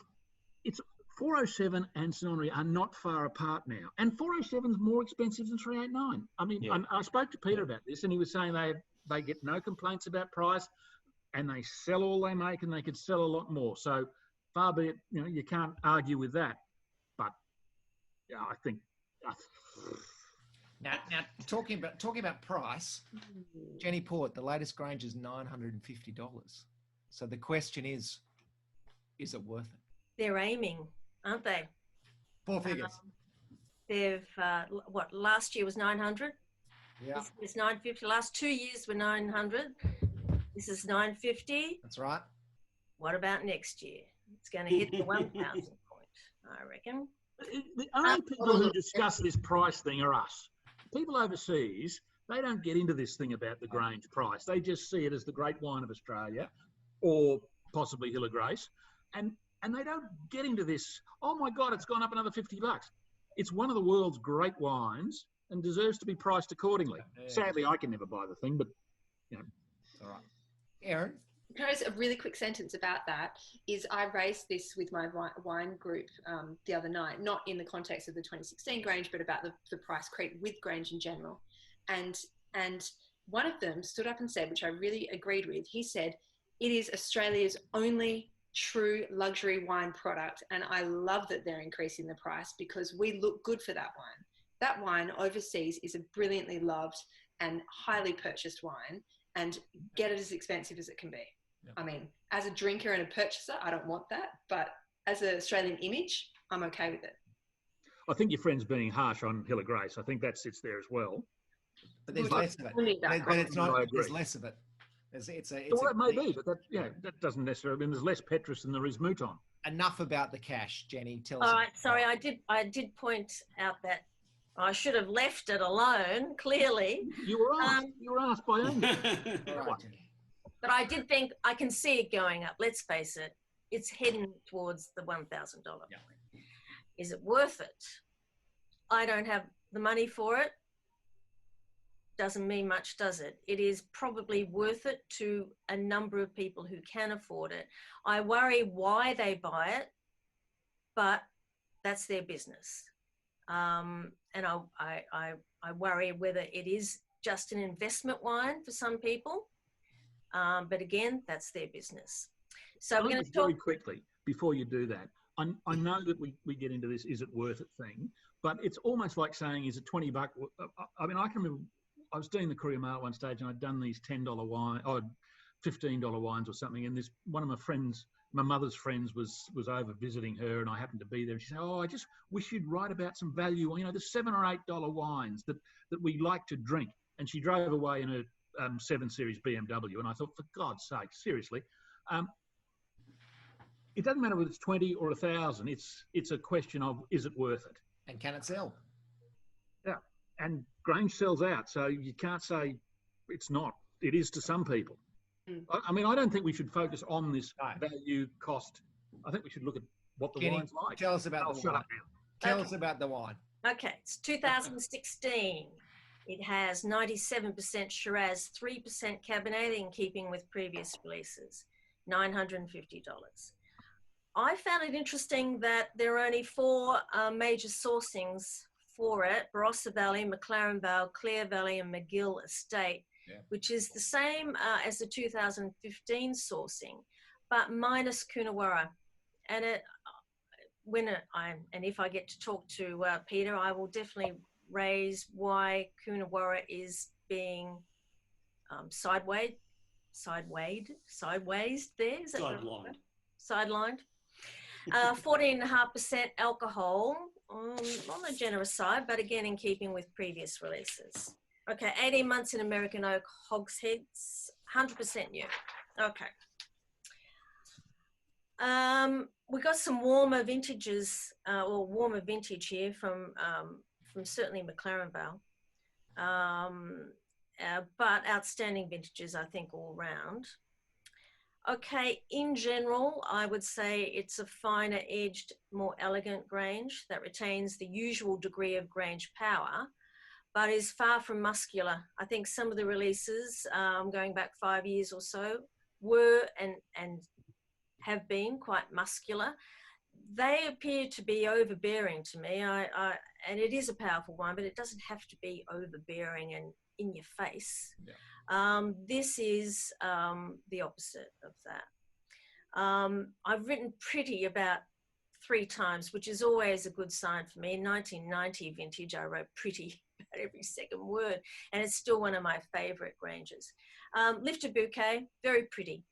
it's 407 and St. Henri are not far apart now, and 407 is more expensive than 389. I mean, I spoke to Peter about this, and he was saying they get no complaints about price, and they sell all they make, and they could sell a lot more. So far be it, you can't argue with that. But yeah, I think. Now talking about price, Jenny Port, the latest Grange is $950. So the question is it worth it? They're aiming, aren't they? 4 figures. They've last year was 900. Yeah. It's 950. Last 2 years were 900. This is 950. That's right. What about next year? It's going to hit the 1,000 point, I reckon. The only people who discuss this price thing are us. People overseas, they don't get into this thing about the Grange price. They just see it as the great wine of Australia, or possibly Hill of Grace, and they don't get into this, oh my God, it's gone up another $50. It's one of the world's great wines and deserves to be priced accordingly. Yeah. Sadly, I can never buy the thing, but, you know. All right. Erin? Can I just, a really quick sentence about that is I raised this with my wine group the other night, not in the context of the 2016 Grange, but about the price creep with Grange in general. And one of them stood up and said, which I really agreed with, he said, it is Australia's only true luxury wine product. And I love that they're increasing the price because we look good for that wine. That wine overseas is a brilliantly loved and highly purchased wine, and get it as expensive as it can be. Yep. I mean, as a drinker and a purchaser, I don't want that, but as an Australian image, I'm okay with it. I think your friend's being harsh on Hill of Grace. I think that sits there as well. But there's less of it. But it's not. There's less of it. Well, that may be, but that doesn't necessarily mean there's less Petrus than there is Mouton. Enough about the cash, Jenny. Tell us. All right, sorry, I did point out that I should have left it alone. Clearly, you were asked by Amy. But I did think I can see it going up. Let's face it, it's heading towards the $1,000 point. Is it worth it? I don't have the money for it. Doesn't mean much, does it? It is probably worth it to a number of people who can afford it. I worry why they buy it, but that's their business. And I worry whether it is just an investment wine for some people. But again, that's their business. So we're going to talk very quickly before you do that. I know that we get into this, is it worth it thing, but it's almost like saying, is it $20? I mean, I can remember I was doing the Courier Mail at one stage and I'd done these $10 wine or $15 wines or something. And this, one of my friends, my mother's friends was over visiting her and I happened to be there. And she said, oh, I just wish you'd write about some value, you know, the $7 or $8 wines that we like to drink. And she drove away in a 7 Series BMW. And I thought, for God's sake, seriously, it doesn't matter whether it's 20 or 1,000. It's a question of, is it worth it? And can it sell? Yeah. And Grange sells out. So you can't say it's not. It is to some people. I mean, I don't think we should focus on this value cost. I think we should look at what the wine's like. Tell us about the wine. Tell us about the wine. Okay, it's 2016. It has 97% Shiraz, 3% Cabernet, in keeping with previous releases, $950. I found it interesting that there are only 4 major sourcings for it: Barossa Valley, McLaren Vale, Clare Valley, and McGill Estate, which is the same as the 2015 sourcing, but minus Coonawarra. And if I get to talk to Peter, I will definitely raise why Coonawarra is being sideways there. Is that sidelined? Sidelined. 14.5% alcohol, on the generous side, but again in keeping with previous releases. Okay, 18 months in American oak hogsheads, 100% new. Okay. We got some warmer vintages, or warmer vintage here from certainly McLaren Vale, but outstanding vintages, I think, all round. Okay, in general, I would say it's a finer edged, more elegant Grange that retains the usual degree of Grange power, but is far from muscular. I think some of the releases, going back 5 years or so, were and have been quite muscular. They appear to be overbearing to me. And it is a powerful wine, but it doesn't have to be overbearing and in your face. Yeah. This is the opposite of that. I've written pretty about 3 times, which is always a good sign for me. In 1990 vintage, I wrote pretty about every second word, and it's still one of my favourite Granges. Lifted bouquet, very pretty.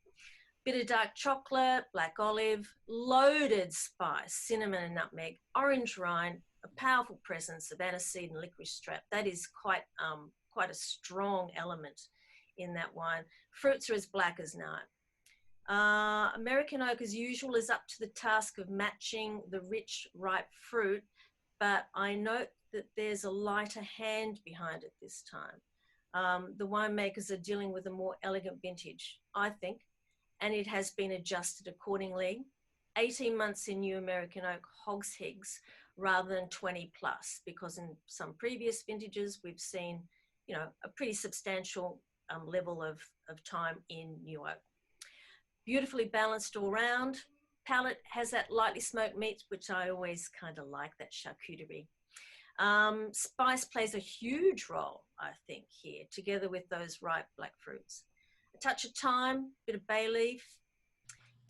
Bit of dark chocolate, black olive, loaded spice, cinnamon and nutmeg, orange rind, a powerful presence of aniseed and licorice strap. That is quite a strong element in that wine. Fruits are as black as night. American oak, as usual, is up to the task of matching the rich, ripe fruit, but I note that there's a lighter hand behind it this time. The winemakers are dealing with a more elegant vintage, I think, and it has been adjusted accordingly. 18 months in new American oak hogsheads rather than 20 plus, because in some previous vintages we've seen, you know, a pretty substantial level of time in new oak. Beautifully balanced all round. Palate has that lightly smoked meat, which I always kind of like, that charcuterie. Spice plays a huge role, I think, here, together with those ripe black fruits. A touch of thyme, bit of bay leaf.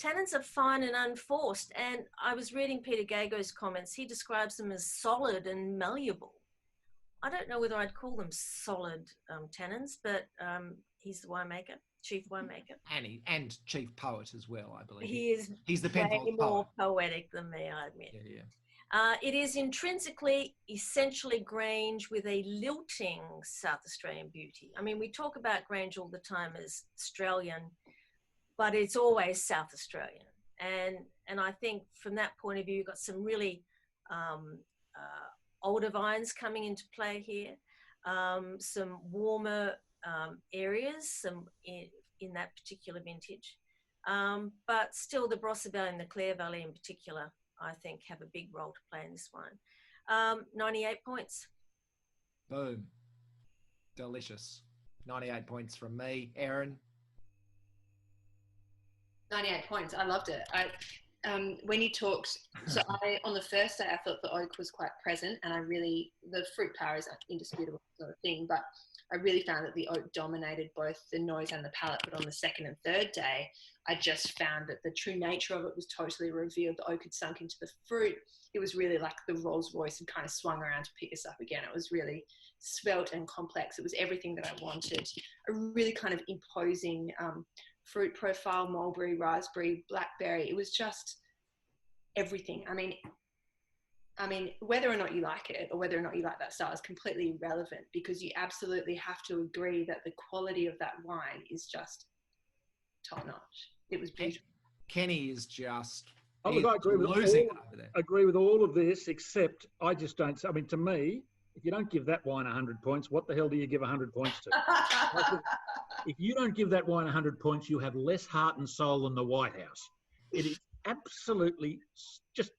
Tannins are fine and unforced, and I was reading Peter Gago's comments. He describes them as solid and malleable. I don't know whether I'd call them solid tannins, but he's the winemaker, chief winemaker. And chief poet as well, I believe. He's the way Penfolds more poet. poetic than me, I admit. Yeah. It is intrinsically, essentially Grange with a lilting South Australian beauty. I mean, we talk about Grange all the time as Australian, but it's always South Australian. And I think from that point of view, you've got some really older vines coming into play here, some warmer areas in that particular vintage. But still the Barossa Valley and the Clare Valley in particular, I think, have a big role to play in this wine. 98 points. Boom. Delicious. 98 points from me. Erin? 98 points. I loved it. When you talked, on the first day, I thought the oak was quite present, and the fruit power is indisputable sort of thing, but I really found that the oak dominated both the nose and the palate. But on the second and third day, I just found that the true nature of it was totally revealed. The oak had sunk into the fruit. It was really like the Rolls Royce had kind of swung around to pick us up again. It was really svelte and complex. It was everything that I wanted. A really kind of imposing fruit profile, mulberry, raspberry, blackberry. It was just everything. I mean, whether or not you like it or whether or not you like that style is completely irrelevant, because you absolutely have to agree that the quality of that wine is just top notch. It was beautiful. Kenny is just I agree with all of this, except I just don't. I mean, to me, if you don't give that wine 100 points, what the hell do you give 100 points to? If you don't give that wine 100 points, you have less heart and soul than the White House. It is absolutely just,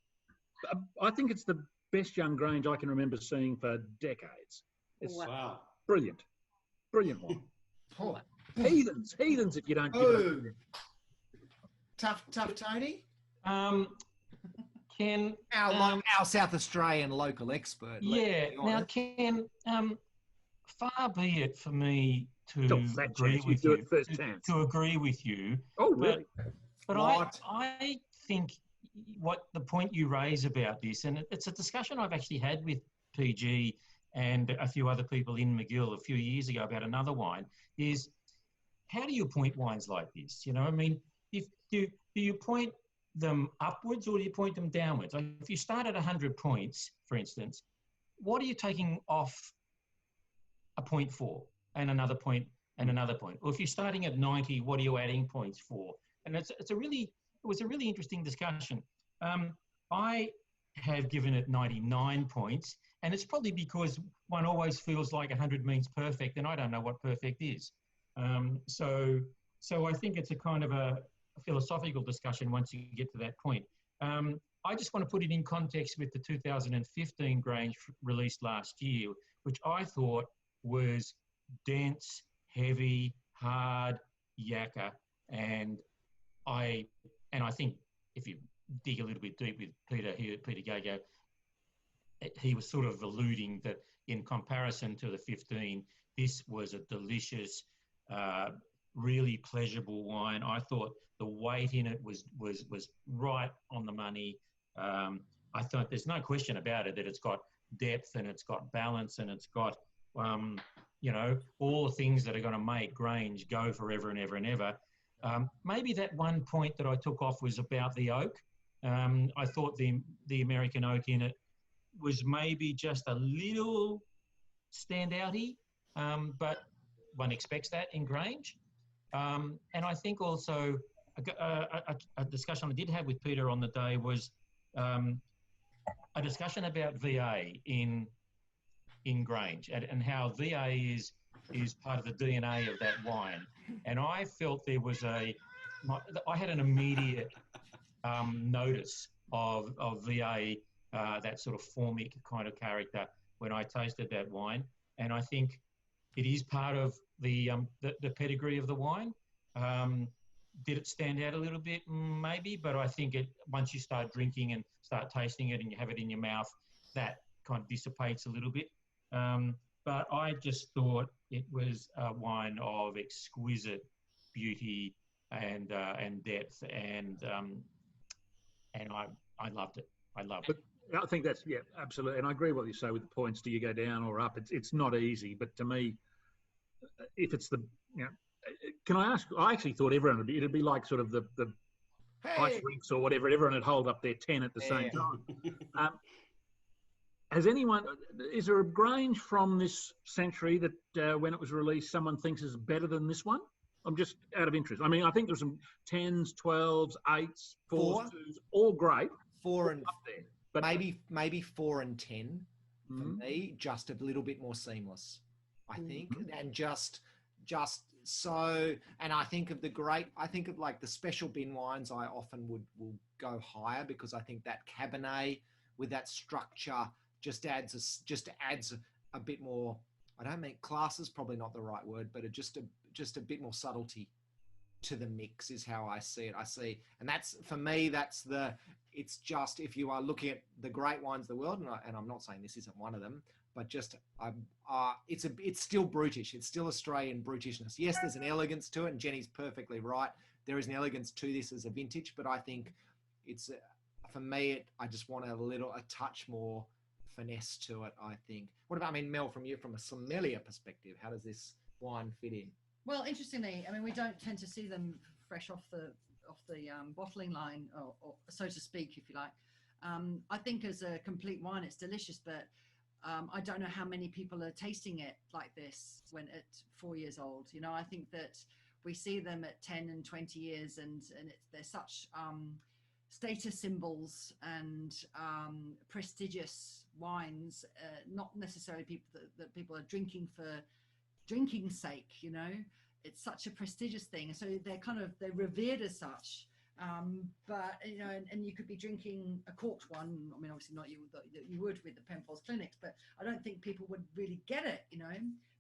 I think it's the best young Grange I can remember seeing for decades. It's wow. Brilliant wine. Oh. Heathens if you don't give it. Tough Tony? Ken, our South Australian local expert. Yeah. Now, Ken, far be it for me to agree with you. To agree with you. Oh, really? But I think what the point you raise about this, and it's a discussion I've actually had with PG and a few other people in McGill a few years ago about another wine, is how do you point wines like this? You know, I mean, do you point them upwards or do you point them downwards? Like if you start at 100 points, for instance, what are you taking off a point for, and another point and another point? Or if you're starting at 90, what are you adding points for? And it was a really interesting discussion. I have given it 99 points, and it's probably because one always feels like 100 means perfect, and I don't know what perfect is. So I think it's a kind of a philosophical discussion once you get to that point. I just want to put it in context with the 2015 Grange released last year, which I thought was dense, heavy, hard, yakka, and I think if you dig a little bit deep with Peter Gago, he was sort of alluding that in comparison to the 15, this was a delicious, really pleasurable wine. I thought the weight in it was right on the money. I thought there's no question about it that it's got depth and it's got balance and it's got, all the things that are going to make Grange go forever and ever and ever. Maybe that one point that I took off was about the oak. I thought the American oak in it was maybe just a little standouty, but one expects that in Grange. And I think also a discussion I did have with Peter on the day was a discussion about VA in Grange and how VA is part of the DNA of that wine. And I felt there was I had an immediate notice of VA, that sort of formic kind of character when I tasted that wine. And I think it is part of the pedigree of the wine. Did it stand out a little bit? Maybe, but I think once you start drinking and start tasting it and you have it in your mouth, that kind of dissipates a little bit. But I just thought it was a wine of exquisite beauty and depth, and I loved it. I loved it. I think that's, yeah, absolutely. And I agree with what you say with the points. Do you go down or up? It's not easy, but to me, if it's can I ask? I actually thought everyone it'd be like sort of the ice rinks or whatever. Everyone would hold up their 10 at the same time. Is there a Grange from this century that when it was released, someone thinks is better than this one? I'm just out of interest. I mean, I think there's some 10s, 12s, 8s, 4s, 2s, all great. 4 and up there, but maybe 4 and 10 for me, just a little bit more seamless, I think, and just so. And I think of like the special bin wines. I often will go higher because I think that Cabernet with that structure just adds a bit more. I don't mean class is probably not the right word, but just a bit more subtlety to the mix is how I see it. And that's, for me, it's just, if you are looking at the great wines of the world, and I'm not saying this isn't one of them, but just it's still brutish. It's still Australian brutishness. Yes, there's an elegance to it, and Jenny's perfectly right. There is an elegance to this as a vintage, but I think it's, for me, I just want a touch more finesse to it, I think. What about, Mel, from a sommelier perspective, how does this wine fit in? Well, interestingly, we don't tend to see them fresh off the bottling line, or so to speak, if you like. I think as a complete wine, it's delicious, but I don't know how many people are tasting it like this when at 4 years old. I think that we see them at 10 and 20 years, and they're such status symbols and prestigious wines, not necessarily that people are drinking for drinking's sake. It's such a prestigious thing, so they're revered as such. But and you could be drinking a corked one. Obviously not you would with the Penfolds clinics, but I don't think people would really get it.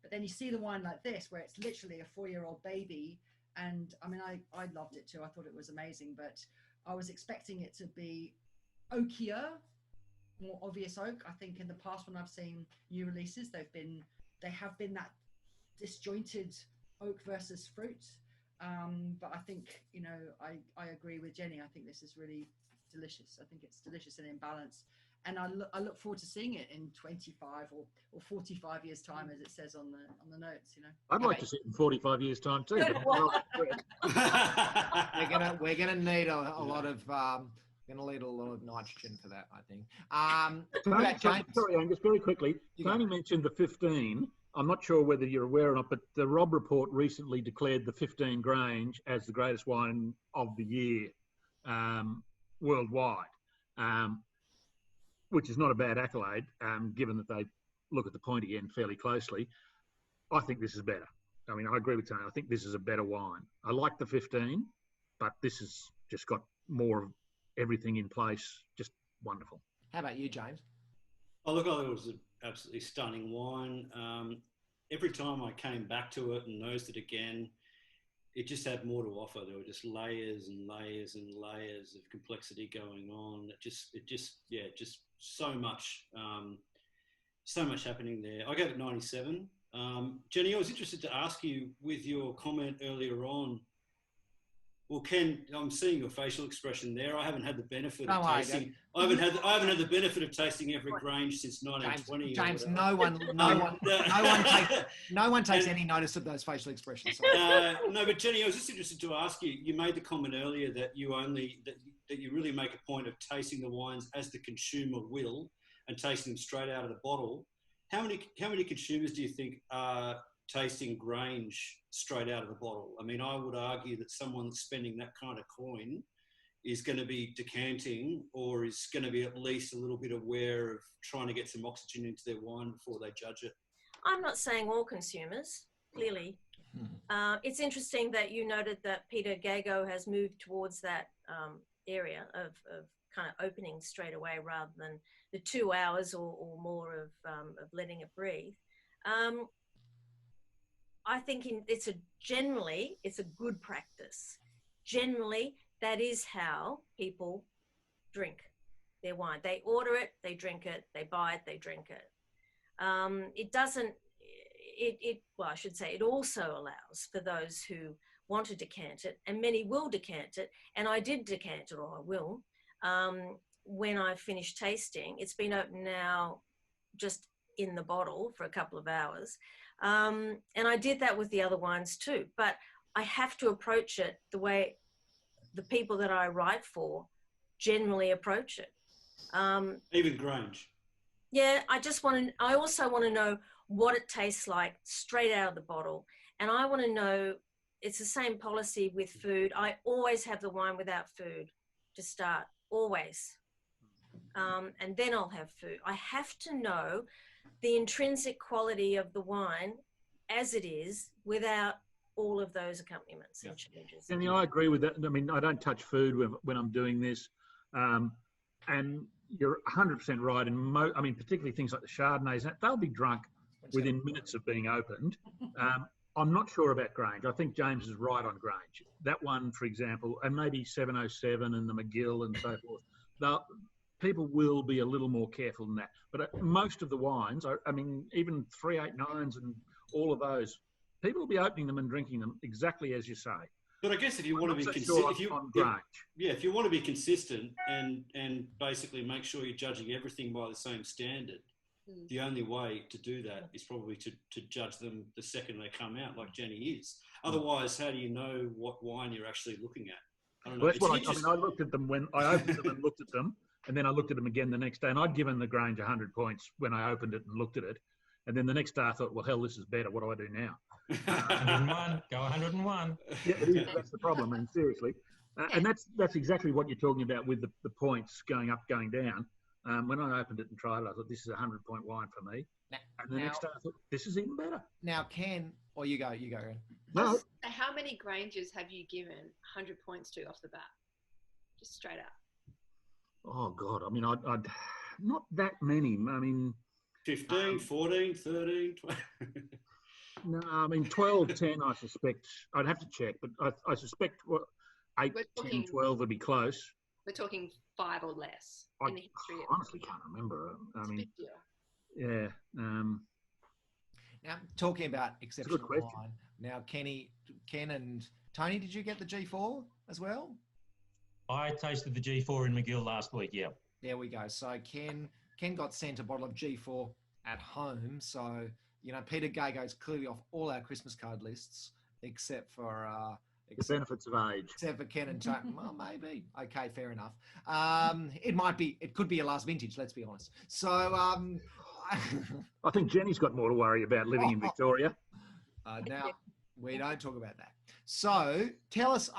But then you see the wine like this, where it's literally a 4-year-old baby, and I loved it too. I thought it was amazing, but I was expecting it to be oakier, more obvious oak. I think in the past, when I've seen new releases, they have been that disjointed oak versus fruit. But I think, I agree with Jenny. I think this is really delicious. I think it's delicious and in balance. And I look forward to seeing it in 25 or 45 years time, as it says on the notes. I'd like to see it in 45 years time too. We're gonna need a lot of nitrogen for that, I think. Sorry, Angus, very quickly. Tony mentioned the 15. I'm not sure whether you're aware or not, but the Rob Report recently declared the 15 Grange as the greatest wine of the year worldwide, which is not a bad accolade, given that they look at the pointy end fairly closely. I think this is better. I agree with Tony. I think this is a better wine. I like the 15, but this has just got more of everything in place. Just wonderful. How about you, James? Oh, look, I thought it was an absolutely stunning wine. Every time I came back to it and nosed it again, it just had more to offer. There were just layers and layers and layers of complexity going on. Just so much happening there. I gave it 97. Jenny, I was interested to ask you, with your comment earlier on. Well, Ken, I'm seeing your facial expression there. I haven't had the benefit of tasting. I haven't had the benefit of tasting every Grange since 1920. James, no one takes any notice of those facial expressions. No, but Jenny, I was just interested to ask you. You made the comment earlier that you really make a point of tasting the wines as the consumer will, and tasting them straight out of the bottle. How many consumers do you think are tasting Grange straight out of the bottle. I mean, I would argue that someone that's spending that kind of coin is going to be decanting, or is going to be at least a little bit aware of trying to get some oxygen into their wine before they judge it. I'm not saying all consumers, clearly. It's interesting that you noted that Peter Gago has moved towards that area of kind of opening straight away rather than the 2 hours or more of letting it breathe. I think it's a good practice. Generally, that is how people drink their wine. They order it, they drink it, they buy it, they drink it. Well, I should say it also allows for those who want to decant it, and many will decant it, and I did decant it, or I will, when I finish tasting. It's been open now just in the bottle for a couple of hours. And I did that with the other wines too, but I have to approach it the way the people that I write for generally approach it. Even Grange. Yeah, I also want to know what it tastes like straight out of the bottle. And I want to know, it's the same policy with food. I always have the wine without food to start, always. And then I'll have food. I have to know the intrinsic quality of the wine as it is without all of those accompaniments and changes. And I agree with that. I mean, I don't touch food when I'm doing this. And you're 100% right. And I mean, particularly things like the Chardonnays, they'll be drunk within minutes of being opened. I'm not sure about Grange. I think James is right on Grange. That one, for example, and maybe 707 and the McGill and so forth, people will be a little more careful than that. But most of the wines, I mean, even 389s and all of those, people will be opening them and drinking them exactly as you say. But I guess if you want to be consistent, if you want to be consistent and basically make sure you're judging everything by the same standard, the only way to do that is probably to judge them the second they come out, like Jenny is. Otherwise, how do you know what wine you're actually looking at? I don't know. Well, that's what I looked at them when I opened them and looked at them, and then I looked at them again the next day, and I'd given the Grange 100 points when I opened it and looked at it. And then the next day I thought, well, hell, this is better. What do I do now? 101, go 101. Yeah, it is. That's the problem, and seriously. And that's exactly what you're talking about with the points going up, going down. When I opened it and tried it, I thought, this is a 100-point wine for me. And the next day I thought, this is even better. Now, you go, Aaron. No. How many Granges have you given 100 points to off the bat? Just straight up. Oh, God. I mean, I'd not that many. I mean... 15, 14, 13, 12. No, I mean, 12, 10, I suspect. I'd have to check, but I suspect 8, 10, 12 would be close. We're talking 5 or less in the history. I honestly can't remember. I mean, yeah. Now, talking about exceptional wine, now, Ken and Tony, did you get the G4 as well? I tasted the G4 in McGill last week, yeah. There we go. So Ken got sent a bottle of G4 at home. So, Peter Gago's clearly off all our Christmas card lists, except for... the benefits of age. Except for Ken and Tony. Well, maybe. Okay, fair enough. It could be a last vintage, let's be honest. So... I think Jenny's got more to worry about living in Victoria. Now, we don't talk about that. So, tell us,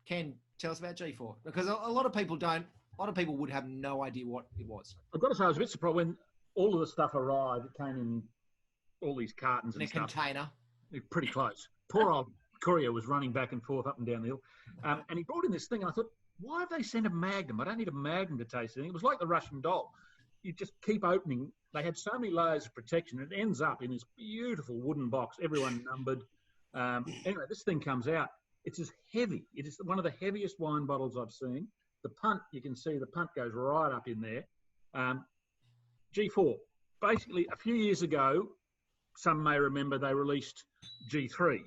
Ken, tell us about G4. Because a lot of people don't. A lot of people would have no idea what it was. I've got to say, I was a bit surprised when all of the stuff arrived. It came in all these cartons and stuff. In a container. Pretty close. Poor old courier was running back and forth up and down the hill. And he brought in this thing, and I thought, why have they sent a Magnum? I don't need a Magnum to taste it. It was like the Russian doll. You just keep opening. They had so many layers of protection. It ends up in this beautiful wooden box, everyone numbered. Anyway, this thing comes out. It's as heavy. It is one of the heaviest wine bottles I've seen. The punt, you can see the punt goes right up in there. G4. Basically, a few years ago, some may remember they released G3.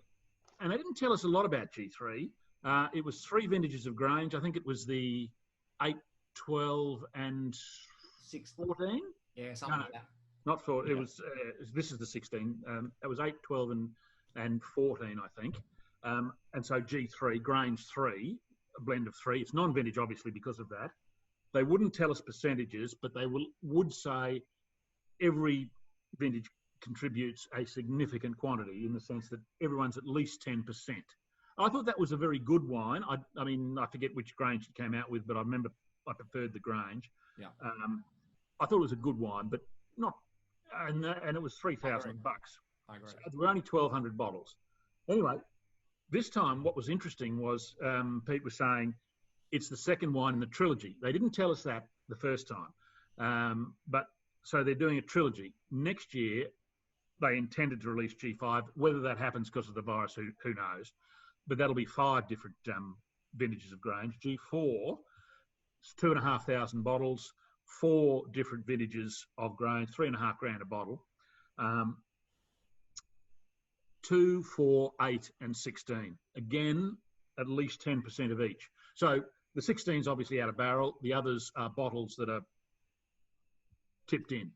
And they didn't tell us a lot about G3. It was 3 vintages of Grange. I think it was the 8, 12 and 14? Yeah, something like that. Not 4. It was, this is the 16. It was 8, 12 and 14, I think. And so G3, Grange 3, a blend of 3. It's non-vintage, obviously, because of that. They wouldn't tell us percentages, but they would say every vintage contributes a significant quantity in the sense that everyone's at least 10%. I thought that was a very good wine. I mean, I forget which Grange it came out with, but I remember I preferred the Grange. Yeah. I thought it was a good wine, but not, and it was $3,000. I agree. So there were only 1,200 bottles. Anyway, this time what was interesting was Pete was saying it's the second wine in the trilogy. They didn't tell us that the first time, but so they're doing a trilogy. Next year, they intended to release G5. Whether that happens because of the virus, who knows? But that'll be 5 different vintages of Grange. G4, it's 2,500 bottles, 4 different vintages of Grange, $3,500 a bottle. 2, 4, 8, and 16. Again, at least 10% of each. So the 16 is obviously out of barrel. The others are bottles that are tipped in.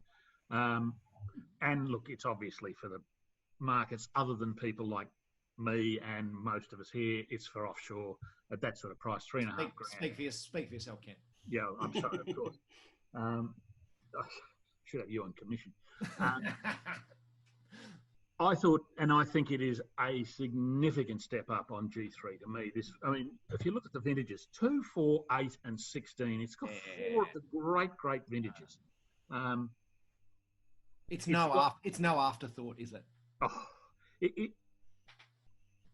And look, it's obviously for the markets other than people like me and most of us here. It's for offshore at that sort of price, $3,500. Speak for yourself, Ken. Yeah, I'm sorry, of course. I should have you on commission. I thought, and I think it is a significant step up on G3 to me. I mean, if you look at the vintages, 2, 4, 8, and 16, it's got 4 of the great vintages. It's no afterthought, is it? Oh,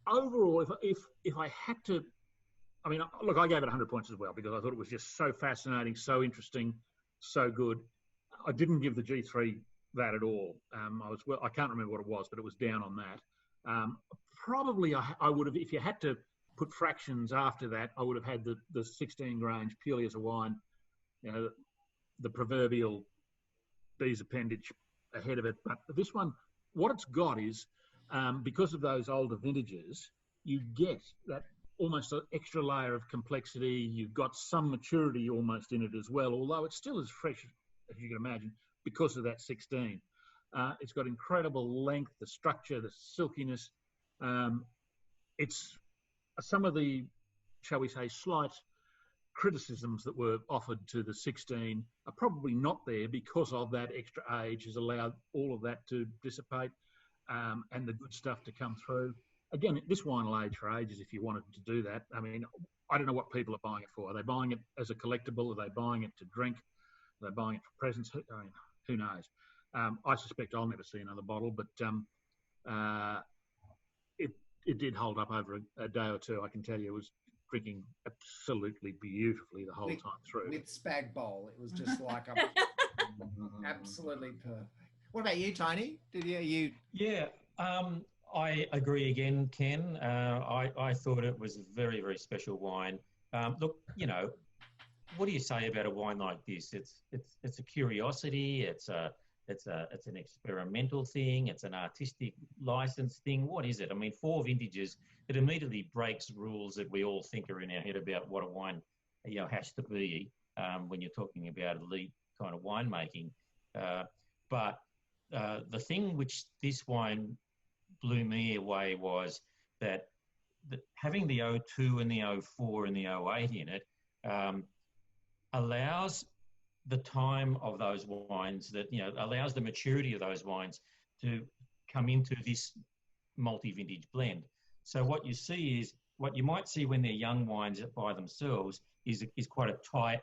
overall, if I had to, I mean, look, I gave it 100 points as well because I thought it was just so fascinating, so interesting, so good. I didn't give the G3 that at all. I can't remember what it was, but it was down on that. Probably I would have, if you had to put fractions after that, I would have had the 16 Grange purely as a wine, you know, the proverbial bee's appendage ahead of it. But this one, what it's got is, because of those older vintages, you get that almost an extra layer of complexity. You've got some maturity almost in it as well, although it's still as fresh as you can imagine because of that 16. It's got incredible length, the structure, the silkiness. It's some of the, shall we say, slight criticisms that were offered to the 16 are probably not there because of that extra age has allowed all of that to dissipate and the good stuff to come through. Again, this wine will age for ages if you wanted to do that. I mean, I don't know what people are buying it for. Are they buying it as a collectible? Are they buying it to drink? Are they buying it for presents? I mean, who knows? I suspect I'll never see another bottle, but it did hold up over a day or two. I can tell you, it was drinking absolutely beautifully the whole time through. With Spag Bowl, it was just like absolutely perfect. What about you, Tony? Yeah, I agree again, Ken. I thought it was a very, very special wine. Look, you know, what do you say about a wine like this? It's a curiosity. It's an experimental thing. It's an artistic license thing. What is it? I mean, 4 vintages. It immediately breaks rules that we all think are in our head about what a wine, you know, has to be when you're talking about elite kind of winemaking. But the thing which this wine blew me away was that having the 02 and the 04 and the 08 in it allows the time of those wines, that, you know, allows the maturity of those wines to come into this multi-vintage blend. So what you see is, what you might see when they're young wines by themselves is quite a tight,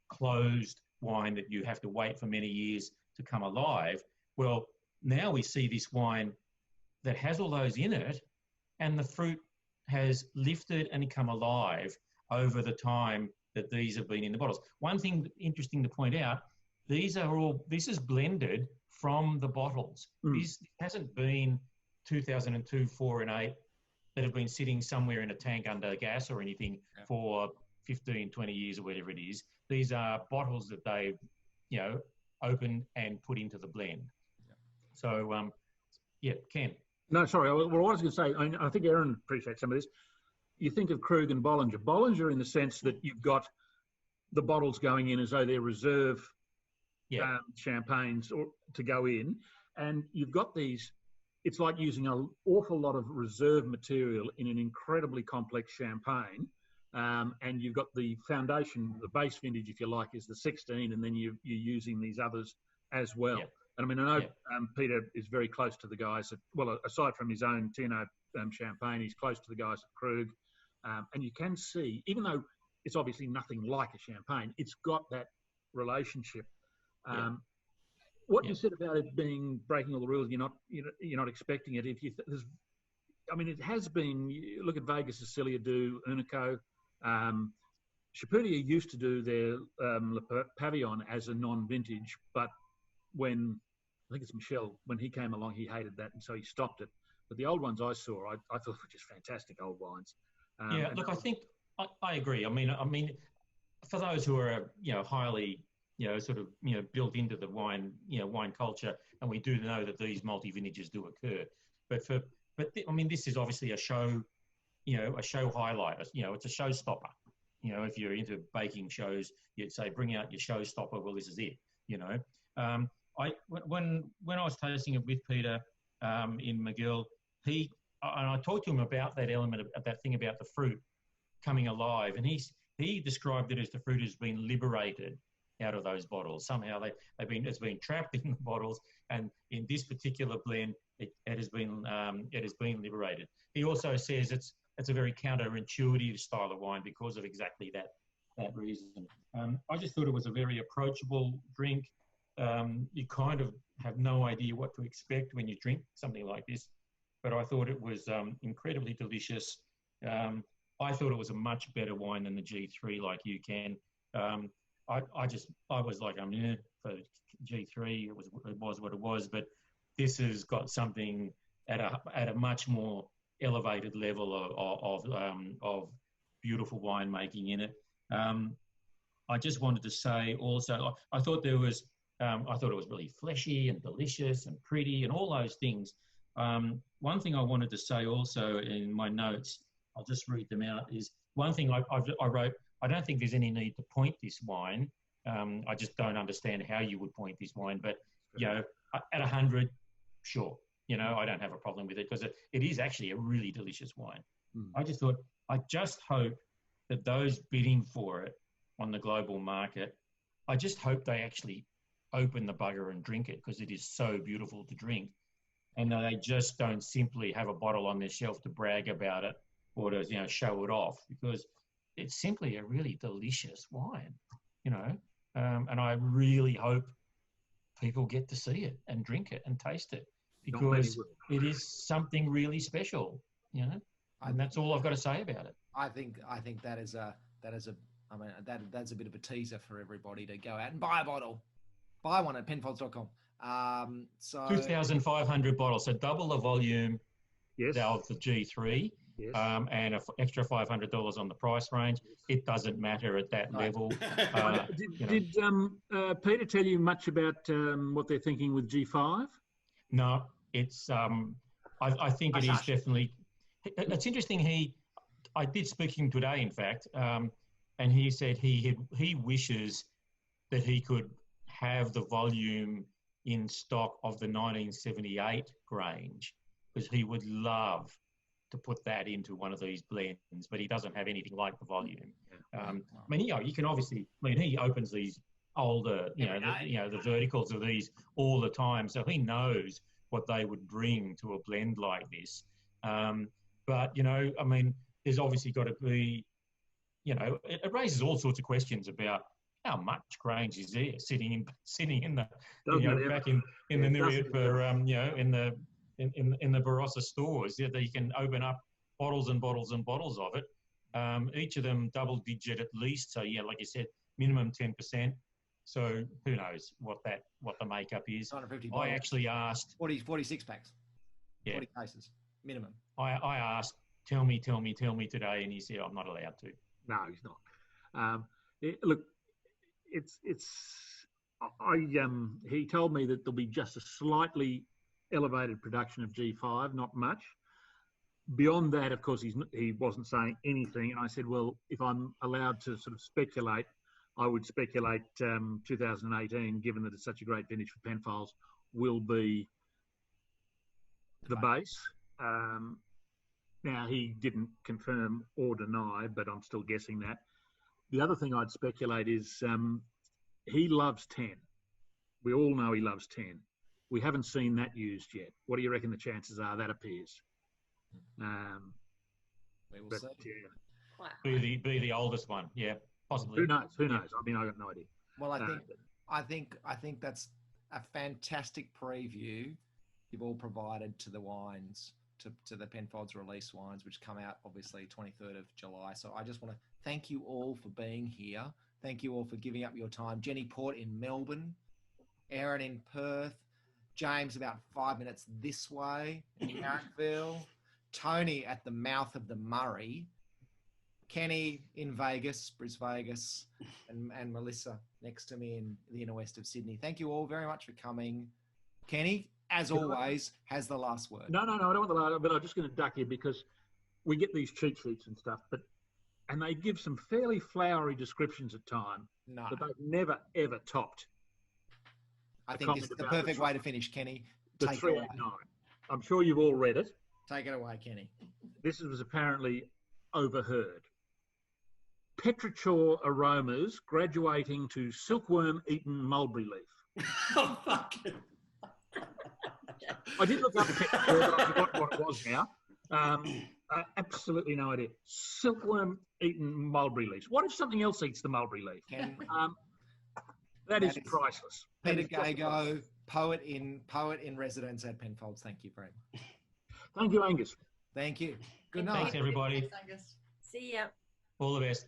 closed wine that you have to wait for many years to come alive. Well, now we see this wine that has all those in it, and the fruit has lifted and come alive over the time that these have been in the bottles. One thing interesting to point out, this is blended from the bottles. This hasn't been 2002, 4 and 8 that have been sitting somewhere in a tank under gas or anything for 15, 20 years or whatever it is. These are bottles that they've, you know, opened and put into the blend. So, Ken. No, sorry. What I was going to say, I think Aaron appreciates some of this. You think of Krug and Bollinger. Bollinger in the sense that you've got the bottles going in as though they're reserve champagnes to go in. And you've got these, it's like using an awful lot of reserve material in an incredibly complex champagne. And you've got the foundation, the base vintage, if you like, is the 16, and then you're using these others as well. And I mean, I know Peter is very close to the guys at, well, aside from his own Tino champagne, he's close to the guys at Krug. And you can see, even though it's obviously nothing like a champagne, it's got that relationship. What you said about it being breaking all the rules, you're not expecting it. It has been. You look at Vegas, Sicilia do Unico. Chapudia used to do their Le Pavillon as a non-vintage, but when I think it's Michel, when he came along, he hated that, and so he stopped it. But the old ones I saw, I thought were just fantastic old wines. Look, I think I agree. I mean, for those who are highly built into the wine culture, and we do know that these multi-vintages do occur. But this is obviously a show, a show highlight. It's a showstopper. If you're into baking shows, you'd say, bring out your showstopper. Well, this is it. When I was tasting it with Peter in McGill, I talked to him about that element of that thing about the fruit coming alive, and he described it as the fruit has been liberated out of those bottles. Somehow it's been trapped in the bottles, and in this particular blend, it has been liberated. He also says it's a very counterintuitive style of wine because of exactly that reason. I just thought it was a very approachable drink. You kind of have no idea what to expect when you drink something like this, but I thought it was incredibly delicious. I thought it was a much better wine than the G3, like you can. I was like, for G3, it was what it was, but this has got something at a much more elevated level of beautiful winemaking in it. I just wanted to say also, I thought it was really fleshy and delicious and pretty and all those things. One thing I wanted to say also in my notes, I'll just read them out, is one thing I wrote, I don't think there's any need to point this wine. I just don't understand how you would point this wine, but at 100, sure. I don't have a problem with it because it is actually a really delicious wine. I just hope that those bidding for it on the global market, I just hope they actually open the bugger and drink it because it is so beautiful to drink. And they just don't simply have a bottle on their shelf to brag about it or to, show it off, because it's simply a really delicious wine, and I really hope people get to see it and drink it and taste it, because it is something really special, and that's all I've got to say about it. I think that's a bit of a teaser for everybody to go out and buy a bottle, buy one at Penfolds.com. 2,500 bottles, so double the volume of the G3, and an extra $500 on the price range. It doesn't matter at that level. Did Peter tell you much about what they're thinking with G5? No, it's. I think it is definitely. It's interesting. I did speak to him today, in fact, and he said he wishes that he could have the volume in stock of the 1978 Grange, because he would love to put that into one of these blends, but he doesn't have anything like the volume. You can obviously. He opens these older, the verticals of these all the time, so he knows what they would bring to a blend like this. But there's obviously got to be, it raises all sorts of questions about how much Grange is there sitting in the back in the Nereid for in the Barossa stores. That you can open up bottles and bottles and bottles of it. Each of them double digit at least. So like you said, minimum 10%. So who knows what the makeup is? 150 I actually asked 46 packs. 40 cases minimum. I asked, tell me today, and he said I'm not allowed to. No, he's not. Look, he told me that there'll be just a slightly elevated production of G5, not much. Beyond that, of course, he wasn't saying anything. And I said, well, if I'm allowed to sort of speculate, I would speculate 2018, given that it's such a great vintage for Penfolds, will be the base. Now, he didn't confirm or deny, but I'm still guessing that. The other thing I'd speculate is he loves 10. We all know he loves 10. We haven't seen that used yet. What do you reckon the chances are that appears? We will But, see. yeah. Wow. Be the oldest one, yeah, possibly. Who knows? Who knows? I mean, I got no idea. Well, I think that's a fantastic preview you've all provided to the wines, to the Penfolds release wines, which come out obviously 23rd of July. So I just want to thank you all for being here. Thank you all for giving up your time. Jenny Port in Melbourne, Aaron in Perth, James about 5 minutes this way in Marrickville, Tony at the mouth of the Murray, Kenny in Vegas, Brisbane, Vegas, and Melissa next to me in the inner west of Sydney. Thank you all very much for coming. Kenny, as always, has the last word. No, I don't want the last, but I'm just going to duck you because we get these cheat sheets and stuff, and they give some fairly flowery descriptions at time, but they've never, ever topped. I think this is the perfect way to finish, Kenny. The Take it away. 389. I'm sure you've all read it. Take it away, Kenny. This was apparently overheard. Petrichor aromas graduating to silkworm-eaten mulberry leaf. Oh, fuck it. I did look up Petrichor, but I forgot what it was now. Absolutely no idea. Silkworm-eaten mulberry leaves. What if something else eats the mulberry leaf? That is priceless. Peter Gago, poet in residence at Penfolds. Thank you very much. Thank you, Angus. Thank you. Good night. Thanks, everybody. Thanks, Angus. See ya. All the best.